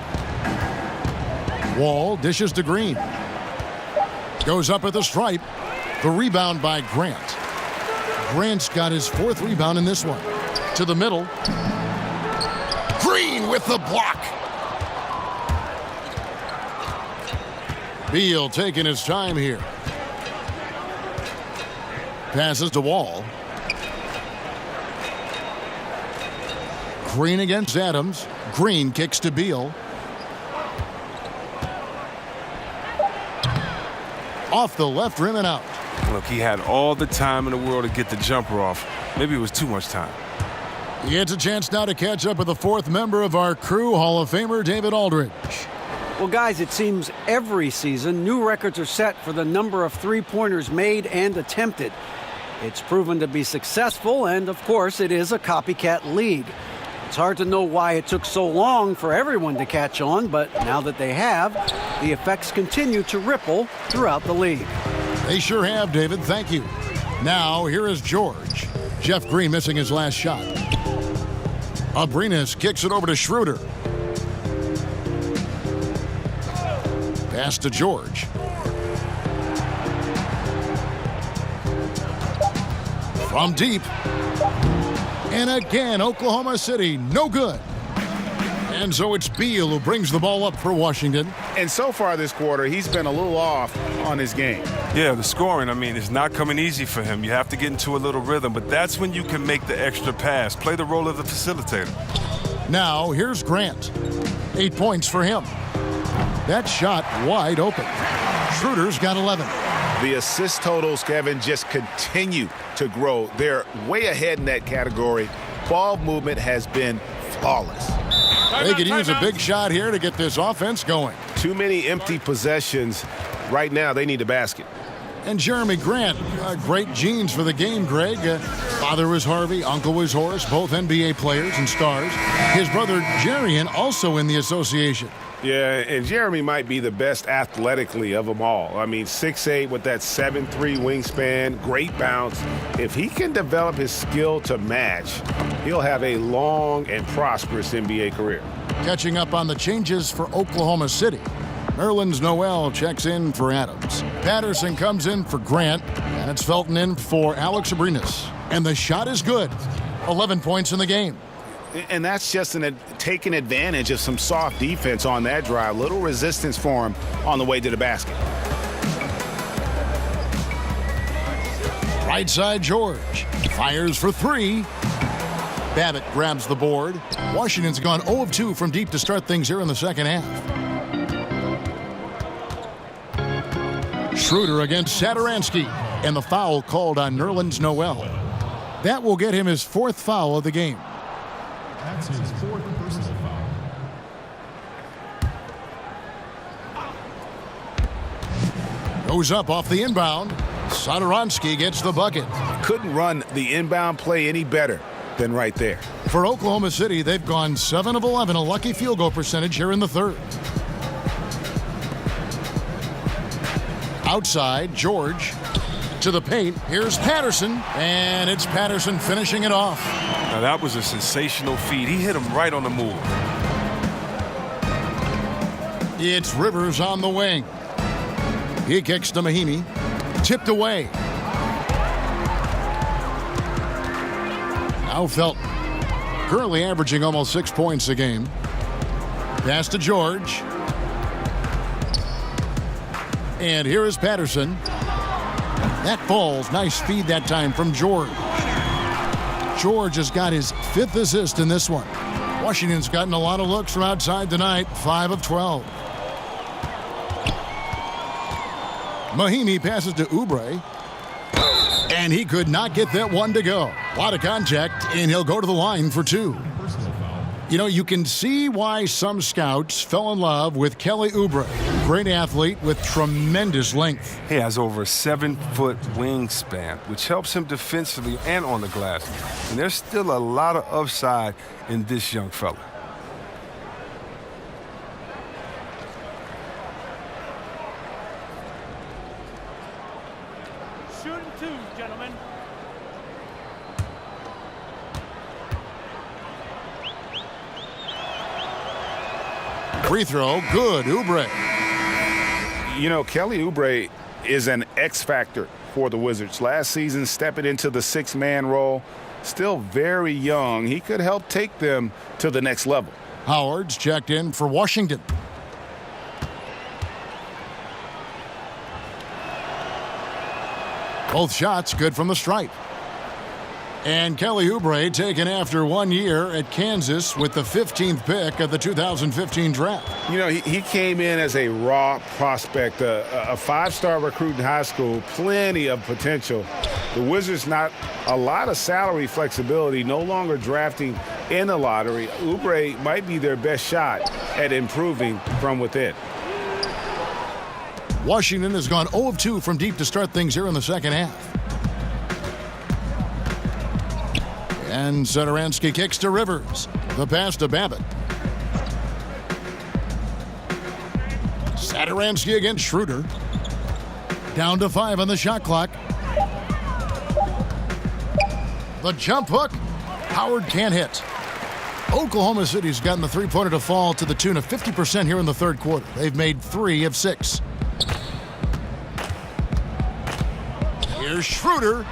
Wall dishes to Green. Goes up at the stripe. The rebound by Grant. Grant's got his 4th rebound in this one. To the middle. Green with the block. Beal taking his time here. Passes to Wall. Green against Adams. Green kicks to Beal. Off the left rim and out. Look, he had all the time in the world to get the jumper off. Maybe it was too much time. He gets a chance now to catch up with the 4th member of our crew, Hall of Famer David Aldridge. Well, guys, it seems every season new records are set for the number of three-pointers made and attempted. It's proven to be successful, and of course, it is a copycat league. It's hard to know why it took so long for everyone to catch on, but now that they have, the effects continue to ripple throughout the league. They sure have, David. Thank you. Now, here is George. Jeff Green missing his last shot. Abrinas kicks it over to Schroeder. Pass to George. From deep. And again, Oklahoma City, no good. And so it's Beal who brings the ball up for Washington. And so far this quarter, he's been a little off on his game. Yeah, the scoring, is not coming easy for him. You have to get into a little rhythm, but that's when you can make the extra pass, play the role of the facilitator. Now, here's Grant. 8 points for him. That shot wide open. Schroeder's got 11. The assist totals, Kevin, just continue to grow. They're way ahead in that category. Ball movement has been flawless. They could use a big shot here to get this offense going. Too many empty possessions. Right now, they need a basket. And Jeremy Grant, great genes for the game, Greg. Father was Harvey, uncle was Horace, both NBA players and stars. His brother Jarian also in the association. Yeah, and Jeremy might be the best athletically of them all. 6'8" with that 7'3" wingspan, great bounce. If he can develop his skill to match, he'll have a long and prosperous NBA career. Catching up on the changes for Oklahoma City. Nerlens Noel checks in for Adams. Patterson comes in for Grant, and it's Felton in for Alex Abrinas. And the shot is good. 11 points in the game. And that's just taking advantage of some soft defense on that drive. Little resistance for him on the way to the basket. Right side, George. Fires for three. Babbitt grabs the board. Washington's gone 0 of 2 from deep to start things here in the second half. Schroeder against Satoransky. And the foul called on Nerlens Noel. That will get him his 4th foul of the game. That's his 4th personal foul. Goes up off the inbound. Satoransky gets the bucket. Couldn't run the inbound play any better than right there. For Oklahoma City, they've gone 7 of 11, a lucky field goal percentage here in the third. Outside, George to the paint. Here's Patterson, and it's Patterson finishing it off. Now that was a sensational feed. He hit him right on the move. It's Rivers on the wing. He kicks to Mahinmi. Tipped away. Now Felton, currently averaging almost 6 points a game. Pass to George. And here is Patterson. That falls. Nice feed that time from George. George has got his 5th assist in this one. Washington's gotten a lot of looks from outside tonight, 5 of 12. Mahinmi passes to Oubre. And he could not get that one to go. A lot of contact, and he'll go to the line for 2. You know, you can see why some scouts fell in love with Kelly Oubre. Great athlete with tremendous length. He has over a 7-foot wingspan, which helps him defensively and on the glass. And there's still a lot of upside in this young fella. Shooting 2, gentlemen. Free throw, good, Oubre. You know, Kelly Oubre is an X factor for the Wizards. Last season, stepping into the 6-man role. Still very young. He could help take them to the next level. Howard's checked in for Washington. Both shots good from the stripe. And Kelly Oubre taken after 1 year at Kansas with the 15th pick of the 2015 draft. You know, he came in as a raw prospect, a 5-star recruit in high school, plenty of potential. The Wizards not a lot of salary flexibility, no longer drafting in the lottery. Oubre might be their best shot at improving from within. Washington has gone 0 of 2 from deep to start things here in the second half. And Satoransky kicks to Rivers. The pass to Babbitt. Satoransky against Schroeder. Down to 5 on the shot clock. The jump hook. Howard can't hit. Oklahoma City's gotten the three-pointer to fall to the tune of 50% here in the third quarter. They've made 3 of 6. Here's Schroeder.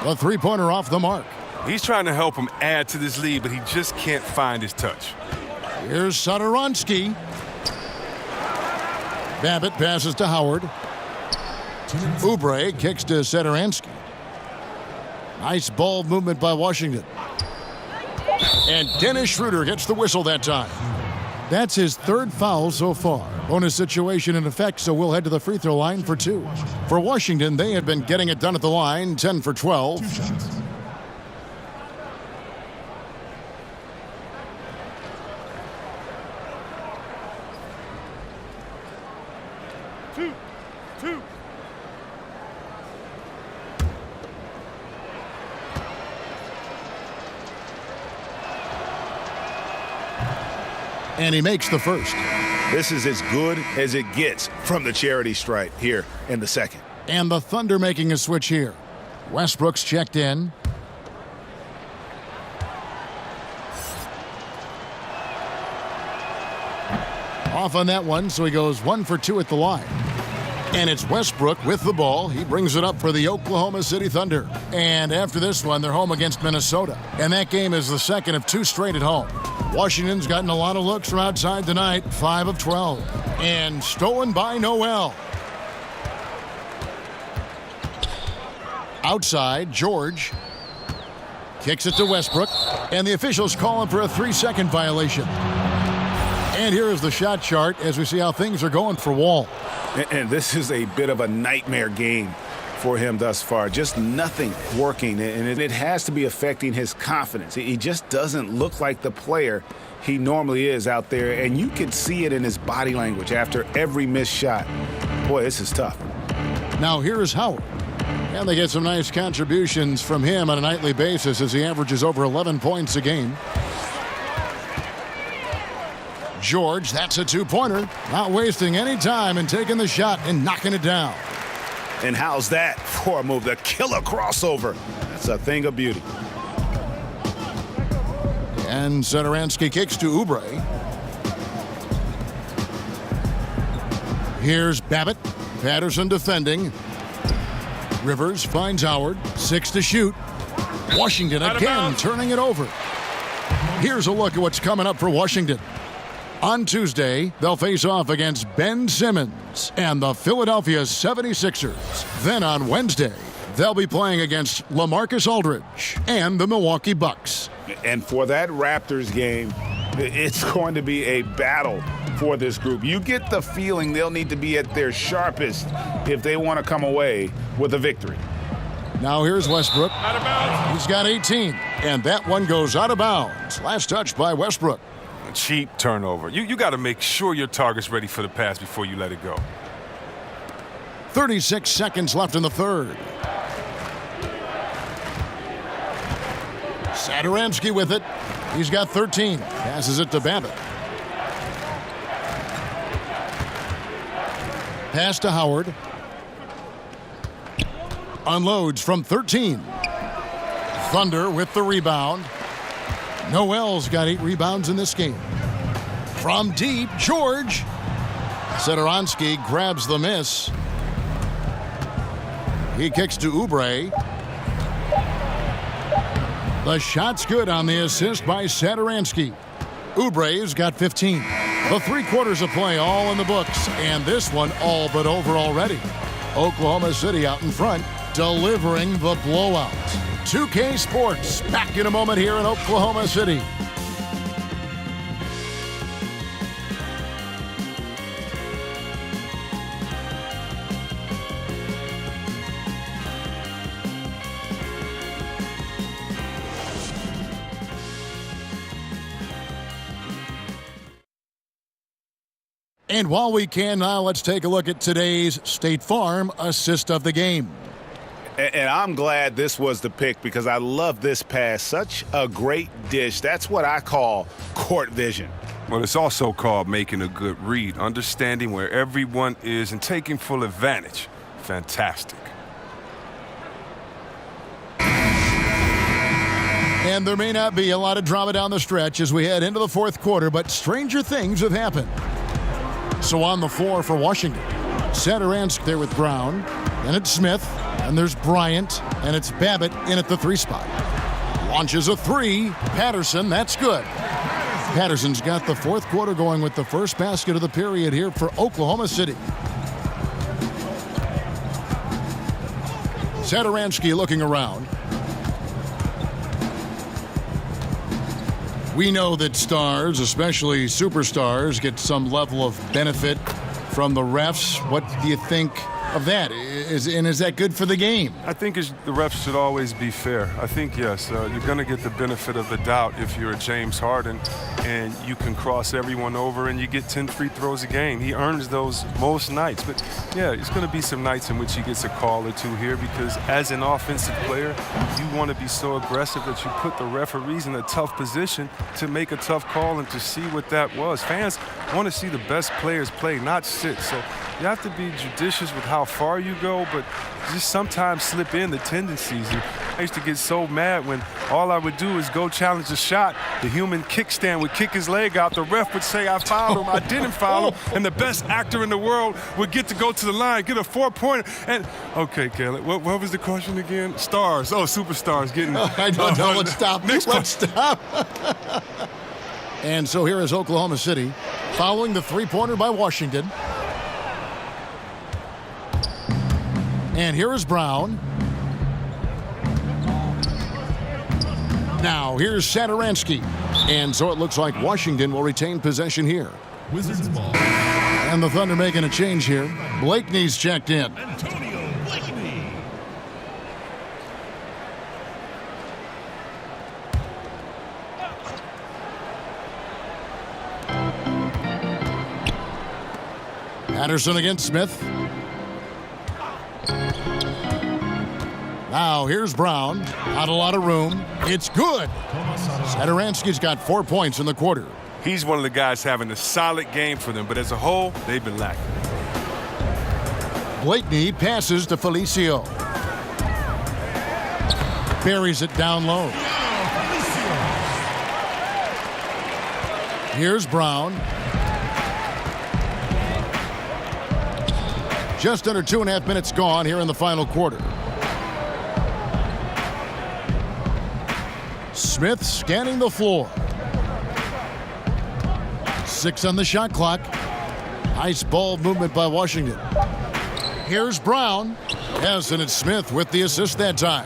The three-pointer off the mark. He's trying to help him add to this lead, but he just can't find his touch. Here's Satoransky. Babbitt passes to Howard. Oubre kicks to Satoransky. Nice ball movement by Washington. And Dennis Schroeder gets the whistle that time. That's his 3rd foul so far. Bonus situation in effect, so we'll head to the free throw line for 2. For Washington, they have been getting it done at the line, 10 for 12. Two. And he makes the first. This is as good as it gets from the charity stripe here in the second. And the Thunder making a switch here. Westbrook's checked in. Off on that one, so he goes 1 for 2 at the line. And it's Westbrook with the ball. He brings it up for the Oklahoma City Thunder. And after this one, they're home against Minnesota. And that game is the second of 2 straight at home. Washington's gotten a lot of looks from outside tonight, 5 of 12. And stolen by Noel. Outside, George kicks it to Westbrook. And the officials call him for a 3-second violation. And here is the shot chart as we see how things are going for Wall. And this is a bit of a nightmare game for him thus far. Just nothing working, and it has to be affecting his confidence. He just doesn't look like the player he normally is out there, and you can see it in his body language after every missed shot. Boy, this is tough. Now here is Howard. And they get some nice contributions from him on a nightly basis as he averages over 11 points a game. George, that's a 2-pointer. Not wasting any time and taking the shot and knocking it down. And how's that for a move? The killer crossover. That's a thing of beauty. And Satoransky kicks to Oubre. Here's Babbitt. Patterson defending. Rivers finds Howard. 6 to shoot. Washington again turning it over. Here's a look at what's coming up for Washington. On Tuesday, they'll face off against Ben Simmons and the Philadelphia 76ers. Then on Wednesday, they'll be playing against LaMarcus Aldridge and the Milwaukee Bucks. And for that Raptors game, it's going to be a battle for this group. You get the feeling they'll need to be at their sharpest if they want to come away with a victory. Now here's Westbrook. Out of bounds. He's got 18, and that one goes out of bounds. Last touch by Westbrook. Cheap turnover. You got to make sure your target's ready for the pass before you let it go. 36 seconds left in the third. Satoransky with it. He's got 13. Passes it to Babbitt. Pass to Howard. Unloads from 13. Thunder with the rebound. Noel's got 8 rebounds in this game. From deep, George. Satoransky grabs the miss. He kicks to Oubre. The shot's good on the assist by Satoransky. Oubre's got 15. The 3 quarters of play all in the books, and this one all but over already. Oklahoma City out in front, delivering the blowout. 2K Sports, back in a moment here in Oklahoma City. And while we can now, let's take a look at today's State Farm assist of the game. And I'm glad this was the pick because I love this pass. Such a great dish. That's what I call court vision. Well, it's also called making a good read, understanding where everyone is and taking full advantage. Fantastic. And there may not be a lot of drama down the stretch as we head into the fourth quarter, but stranger things have happened. So on the floor for Washington, Satoransky there with Brown, and it's Smith, and there's Bryant, and it's Babbitt in at the 3 spot. Launches a 3. Patterson, that's good. Patterson's got the fourth quarter going with the first basket of the period here for Oklahoma City. Satoransky looking around. We know that stars, especially superstars, get some level of benefit from the refs. What do you think of that? Is that good for the game? I think the refs should always be fair. I think, yes, you're going to get the benefit of the doubt if you're James Harden and you can cross everyone over and you get 10 free throws a game. He earns those most nights. But, yeah, it's going to be some nights in which he gets a call or two here because as an offensive player, you want to be so aggressive that you put the referees in a tough position to make a tough call and to see what that was. Fans want to see the best players play, not sit. So you have to be judicious with how far you go, but just sometimes slip in the tendencies. And I used to get so mad when all I would do is go challenge a shot. The human kickstand would kick his leg out. The ref would say I fouled him. I didn't foul him. And the best actor in the world would get to go to the line, get a 4-pointer. And, okay, Caleb, what was the question again? Stars. Oh, superstars getting. I don't know. Let's stop. Let's stop. And so here is Oklahoma City following the 3-pointer by Washington. And here is Brown. Now here's Satoransky. And so it looks like Washington will retain possession here. Wizards ball. And the Thunder making a change here. Blakeney's checked in. Antonio Blakeney. Patterson against Smith. Now here's Brown. Not a lot of room. It's good. Satoransky's got 4 points in the quarter. He's one of the guys having a solid game for them, but as a whole, they've been lacking. Blakeney passes to Felicio. Buries it down low. Here's Brown. Just under 2.5 minutes gone here in the final quarter. Smith scanning the floor. 6 on the shot clock. Nice ball movement by Washington. Here's Brown. Yes, and it's Smith with the assist that time.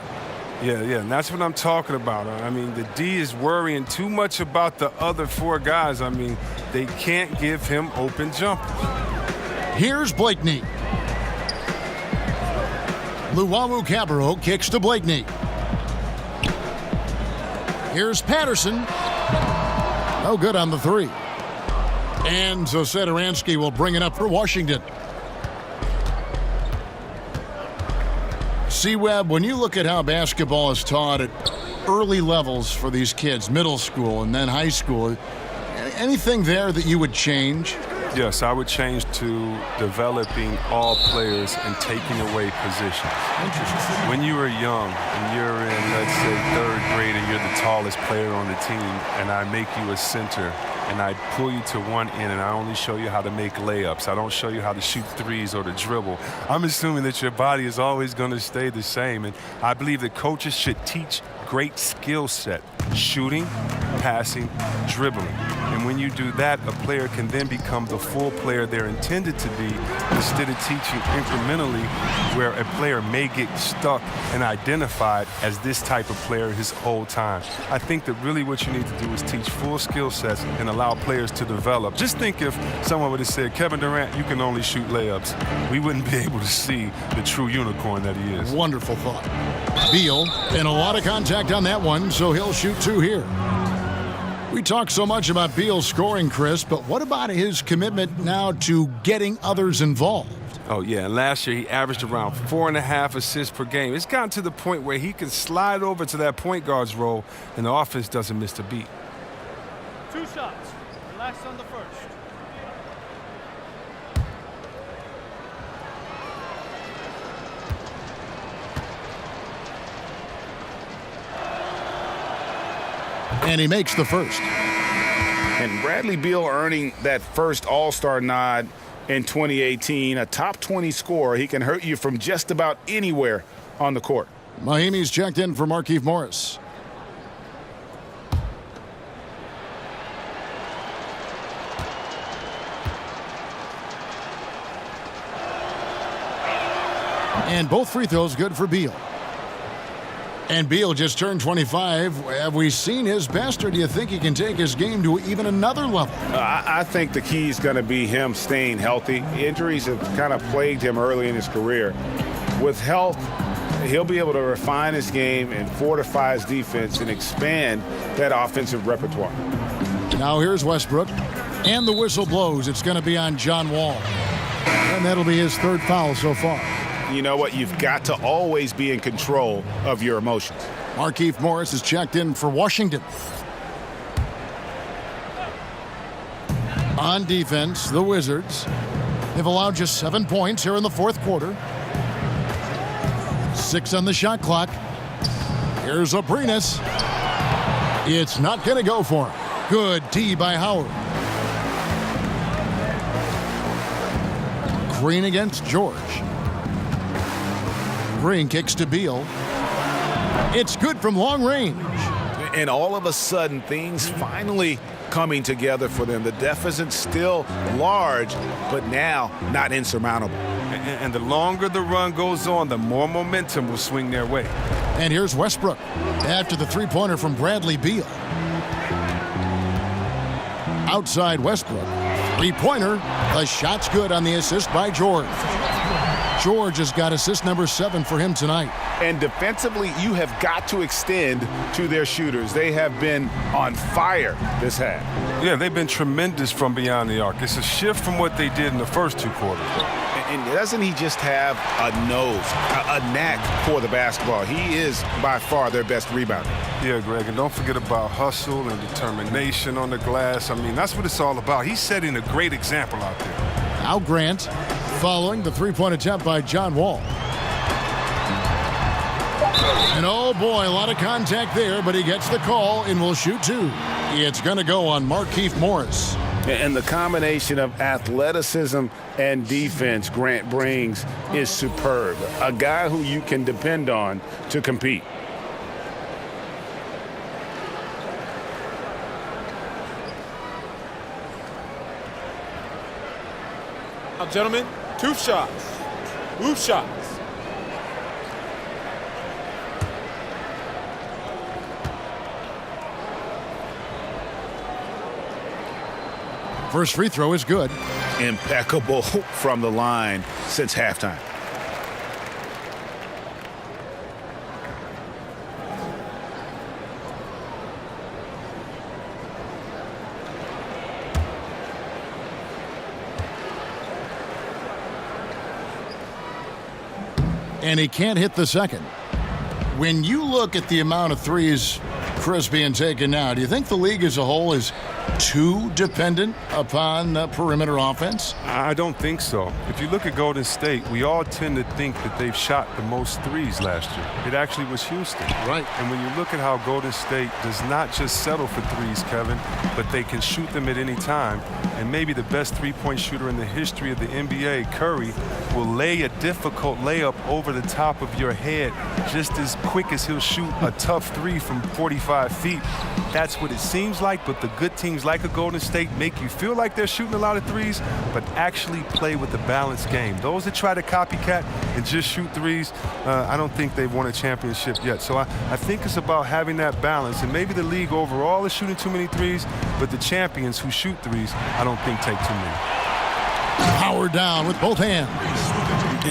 Yeah, and that's what I'm talking about. I mean, the D is worrying too much about the other 4 guys. I mean, they can't give him open jumpers. Here's Blakeney. Luwawu-Cabarrot kicks to Blakeney. Here's Patterson. No good on the 3. And so Satoransky will bring it up for Washington. C-Webb, when you look at how basketball is taught at early levels for these kids, middle school and then high school, anything there that you would change? Yes, I would change to developing all players and taking away positions. When you are young and you're in, let's say, 3rd grade and you're the tallest player on the team and I make you a center and I pull you to one end and I only show you how to make layups. I don't show you how to shoot threes or to dribble. I'm assuming that your body is always going to stay the same. And I believe that coaches should teach great skill set, shooting, passing, dribbling. And when you do that, a player can then become the full player they're intended to be instead of teaching incrementally where a player may get stuck and identified as this type of player his whole time. I think that really what you need to do is teach full skill sets and allow players to develop. Just think if someone would have said, Kevin Durant, you can only shoot layups. We wouldn't be able to see the true unicorn that he is. Wonderful thought. Beal, and a lot of contact on that one, so he'll shoot 2 here. We talk so much about Beal scoring, Chris, but what about his commitment now to getting others involved? Oh, yeah, and last year he averaged around 4.5 assists per game. It's gotten to the point where he can slide over to that point guard's role, and the offense doesn't miss a beat. 2 shots. Relax on the first. And he makes the first. And Bradley Beal earning that first All-Star nod in 2018, a top 20 scorer. He can hurt you from just about anywhere on the court. Mahimi's checked in for Markieff Morris. And both free throws good for Beal. And Beal just turned 25. Have we seen his best, or do you think he can take his game to even another level? I think the key is going to be him staying healthy. Injuries have kind of plagued him early in his career. With health, he'll be able to refine his game and fortify his defense and expand that offensive repertoire. Now here's Westbrook, and the whistle blows. It's going to be on John Wall. And that'll be his 3rd foul so far. You know what? You've got to always be in control of your emotions. Markieff Morris is checked in for Washington. On defense, the Wizards have allowed just 7 points here in the 4th quarter. 6 on the shot clock. Here's Abrinas. It's not going to go for him. Good D by Howard. Green against George. Green kicks to Beal. It's good from long range. And all of a sudden, things finally coming together for them. The deficit's still large, but now not insurmountable. And the longer the run goes on, the more momentum will swing their way. And here's Westbrook after the three-pointer from Bradley Beal. Outside Westbrook. Three-pointer. The shot's good on the assist by George. George has got assist number 7 for him tonight. And defensively, you have got to extend to their shooters. They have been on fire this half. Yeah, they've been tremendous from beyond the arc. It's a shift from what they did in the first 2 quarters. And doesn't he just have a nose, a knack for the basketball? He is by far their best rebounder. Yeah, Greg, and don't forget about hustle and determination on the glass. I mean, that's what it's all about. He's setting a great example out there. Now Grant following the three-point attempt by John Wall. And oh boy, a lot of contact there, but he gets the call and will shoot 2. It's going to go on Markieff Morris. And the combination of athleticism and defense Grant brings is superb. A guy who you can depend on to compete. Now, gentlemen, 2 shots. Move shots. First free throw is good. Impeccable from the line since halftime. And he can't hit the second. When you look at the amount of threes Chris being taken now, do you think the league as a whole is too dependent upon perimeter offense? I don't think so. If you look at Golden State, we all tend to think that they've shot the most threes last year. It actually was Houston. Right. And when you look at how Golden State does not just settle for threes, Kevin, but they can shoot them at any time. And maybe the best three-point shooter in the history of the NBA, Curry, will lay a difficult layup over the top of your head just as quick as he'll shoot a tough 3 from 45 feet. That's what it seems like, but the good teams like a Golden State make you feel like they're shooting a lot of threes, but actually play with a balanced game. Those that try to copycat and just shoot threes, I don't think they've won a championship yet. So I think it's about having that balance, and maybe the league overall is shooting too many threes, but the champions who shoot threes, I don't think take too many. Power down with both hands.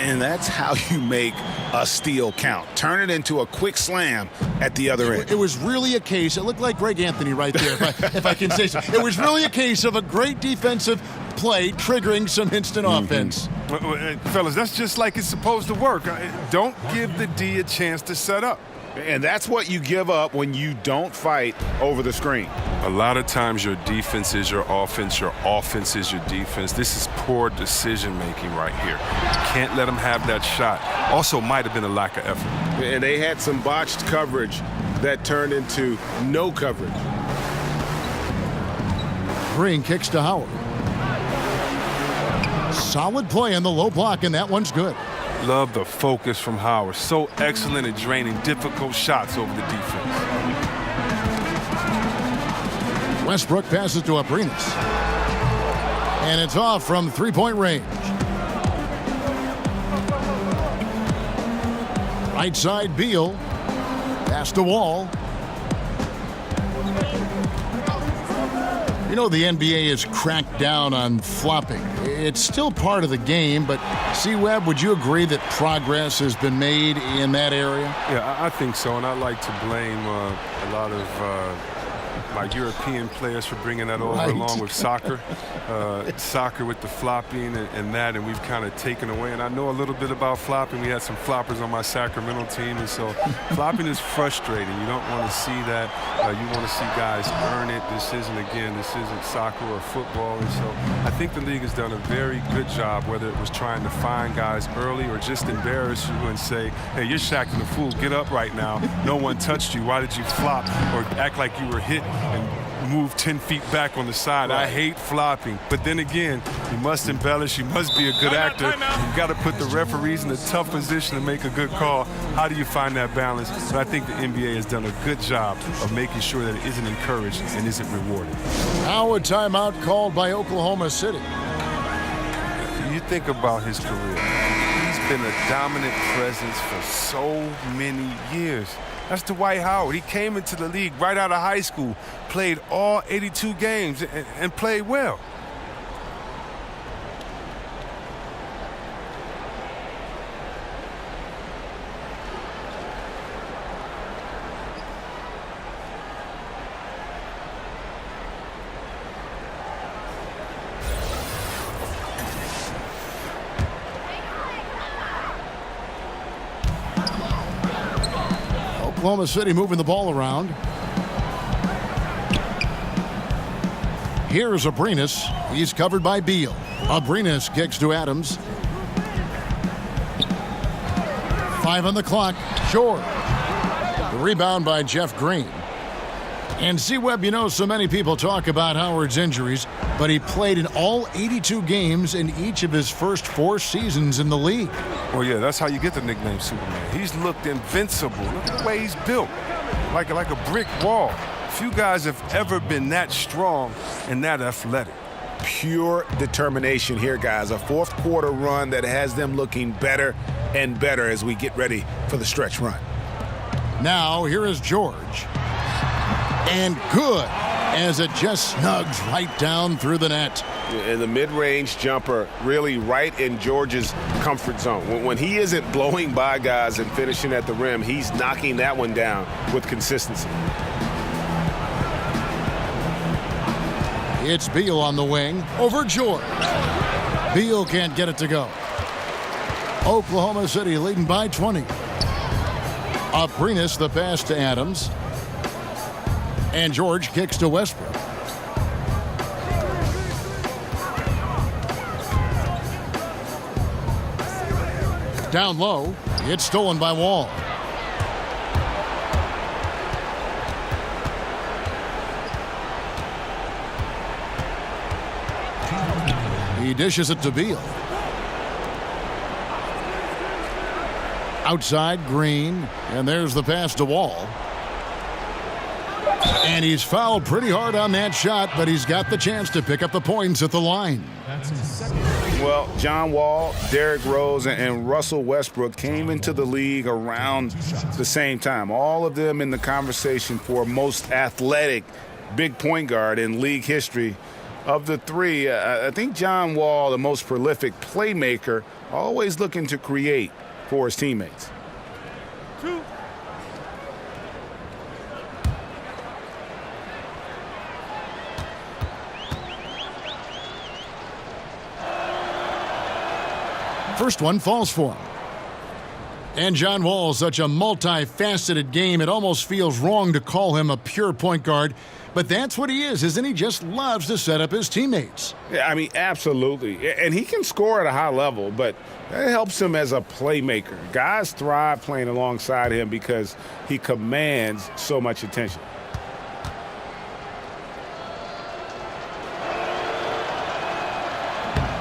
And that's how you make a steal count. Turn it into a quick slam at the other end. It was really a case, it looked like Greg Anthony right there, if I can say so. It was really a case of a great defensive play triggering some instant offense. Fellas, that's just like it's supposed to work. Don't give the D a chance to set up. And that's what you give up when you don't fight over the screen. A lot of times your defense is your offense is your defense. This is poor decision-making right here. You can't let them have that shot. Also might have been a lack of effort. And they had some botched coverage that turned into no coverage. Green kicks to Howard. Solid play in the low block, and that one's good. Love the focus from Howard. So excellent at draining difficult shots over the defense. Westbrook passes to Abrinas. And it's off from three-point range. Right side, Beal. Pass to Wall. You know, the NBA has cracked down on flopping. It's still part of the game, but C-Webb, would you agree that progress has been made in that area? Yeah, I think so, and I like to blame a lot of my European players for bringing that over, along with soccer. Soccer with the flopping and we've kind of taken away. And I know a little bit about flopping. We had some floppers on my Sacramento team, and so flopping is frustrating. You don't want to see that. You want to see guys earn it. This isn't soccer or football. And so I think the league has done a very good job, whether it was trying to find guys early or just embarrass you and say, hey, you're Shaqtin' the Fool. Get up right now. No one touched you. Why did you flop or act like you were hit and move 10 feet back on the side? I hate flopping. But then again, you must embellish. You must be a good actor. You've got to put the referees in a tough position to make a good call. How do you find that balance? But I think the NBA has done a good job of making sure that it isn't encouraged and isn't rewarded. Now a timeout called by Oklahoma City. You think about his career. He's been a dominant presence for so many years. That's Dwight Howard. He came into the league right out of high school, played all 82 games, and played well. Oklahoma City moving the ball around. Here's Abrinas. He's covered by Beal. Abrinas kicks to Adams. 5 on the clock. George. The rebound by Jeff Green. And C-Webb, you know, so many people talk about Howard's injuries, but he played in all 82 games in each of his first 4 seasons in the league. Well, yeah, that's how you get the nickname Superman. He's looked invincible. Look at the way he's built, like a brick wall. Few guys have ever been that strong and that athletic. Pure determination here, guys. A fourth quarter run that has them looking better and better as we get ready for the stretch run. Now, here is George. And good, as it just snugs right down through the net. And the mid-range jumper really right in George's comfort zone. When he isn't blowing by guys and finishing at the rim, he's knocking that one down with consistency. It's Beal on the wing over George. Beal can't get it to go. Oklahoma City leading by 20. Abrinas the pass to Adams. And George kicks to Westbrook. Down low, it's stolen by Wall. He dishes it to Beal. Outside, Green, and there's the pass to Wall. And he's fouled pretty hard on that shot, but he's got the chance to pick up the points at the line. Well, John Wall, Derrick Rose, and Russell Westbrook came into the league around the same time. All of them in the conversation for most athletic big point guard in league history. Of the three, I think John Wall, the most prolific playmaker, always looking to create for his teammates. First one falls for him. And John Wall, such a multifaceted game, it almost feels wrong to call him a pure point guard. But that's what he is, isn't he? Just loves to set up his teammates. Yeah, I mean, absolutely. And he can score at a high level, but that helps him as a playmaker. Guys thrive playing alongside him because he commands so much attention.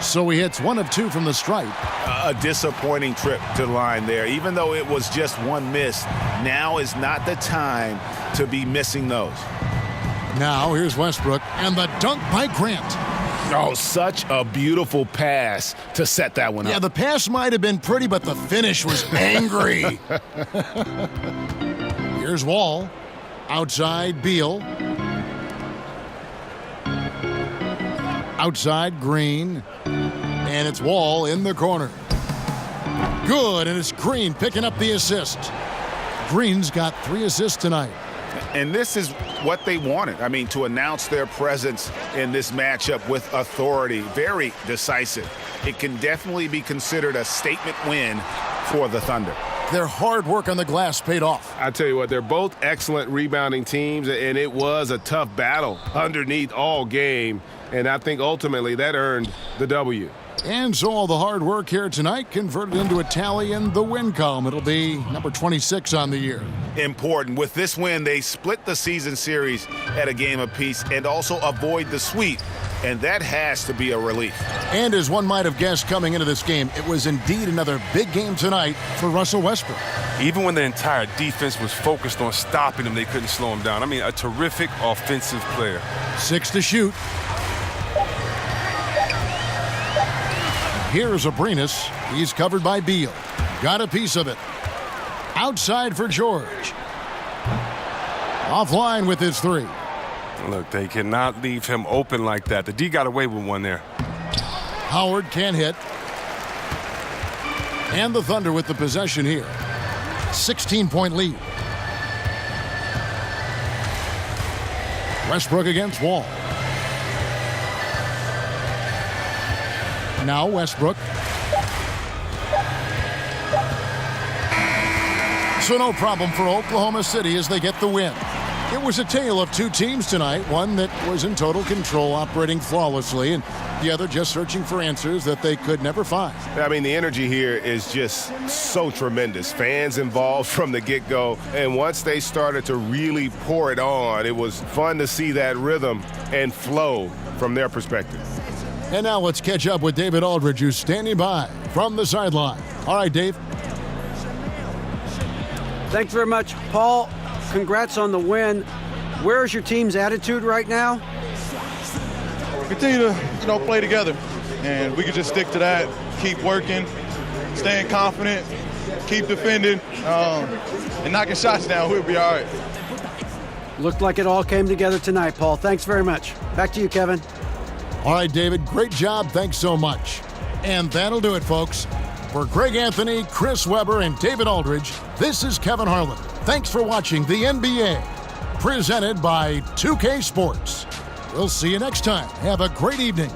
So he hits 1 of 2 from the stripe. A disappointing trip to the line there. Even though it was just one miss, now is not the time to be missing those. Now here's Westbrook and the dunk by Grant. Oh, such a beautiful pass to set that one up. Yeah, the pass might have been pretty, but the finish was angry. Here's Wall. Outside Beal. Outside Green. And it's Wall in the corner. Good, and it's Green picking up the assist. Green's got 3 assists tonight. And this is what they wanted. I mean, to announce their presence in this matchup with authority. Very decisive. It can definitely be considered a statement win for the Thunder. Their hard work on the glass paid off. I tell you what, they're both excellent rebounding teams, and it was a tough battle underneath all game. And I think ultimately that earned the W. And so all the hard work here tonight converted into a tally in the win column. It'll be number 26 on the year. Important. With this win, they split the season series at a game apiece and also avoid the sweep. And that has to be a relief. And as one might have guessed coming into this game, it was indeed another big game tonight for Russell Westbrook. Even when the entire defense was focused on stopping him, they couldn't slow him down. I mean, a terrific offensive player. 6 to shoot. Here's Abrinas. He's covered by Beal. Got a piece of it. Outside for George. Offline with his 3. Look, they cannot leave him open like that. The D got away with one there. Howard can't hit. And the Thunder with the possession here. 16-point lead. Westbrook against Wall. Now Westbrook. So no problem for Oklahoma City as they get the win. It was a tale of 2 teams tonight, one that was in total control, operating flawlessly, and the other just searching for answers that they could never find. I mean, the energy here is just so tremendous. Fans involved from the get-go, and once they started to really pour it on, it was fun to see that rhythm and flow from their perspective. And now let's catch up with David Aldridge, who's standing by from the sideline. All right, Dave. Thanks very much, Paul. Congrats on the win. Where's your team's attitude right now? Continue to, play together, and we can just stick to that. Keep working, staying confident, keep defending, and knocking shots down. We'll be all right. Looked like it all came together tonight, Paul. Thanks very much. Back to you, Kevin. All right, David, great job. Thanks so much. And that'll do it, folks. For Greg Anthony, Chris Webber, and David Aldridge, this is Kevin Harlan. Thanks for watching the NBA, presented by 2K Sports. We'll see you next time. Have a great evening.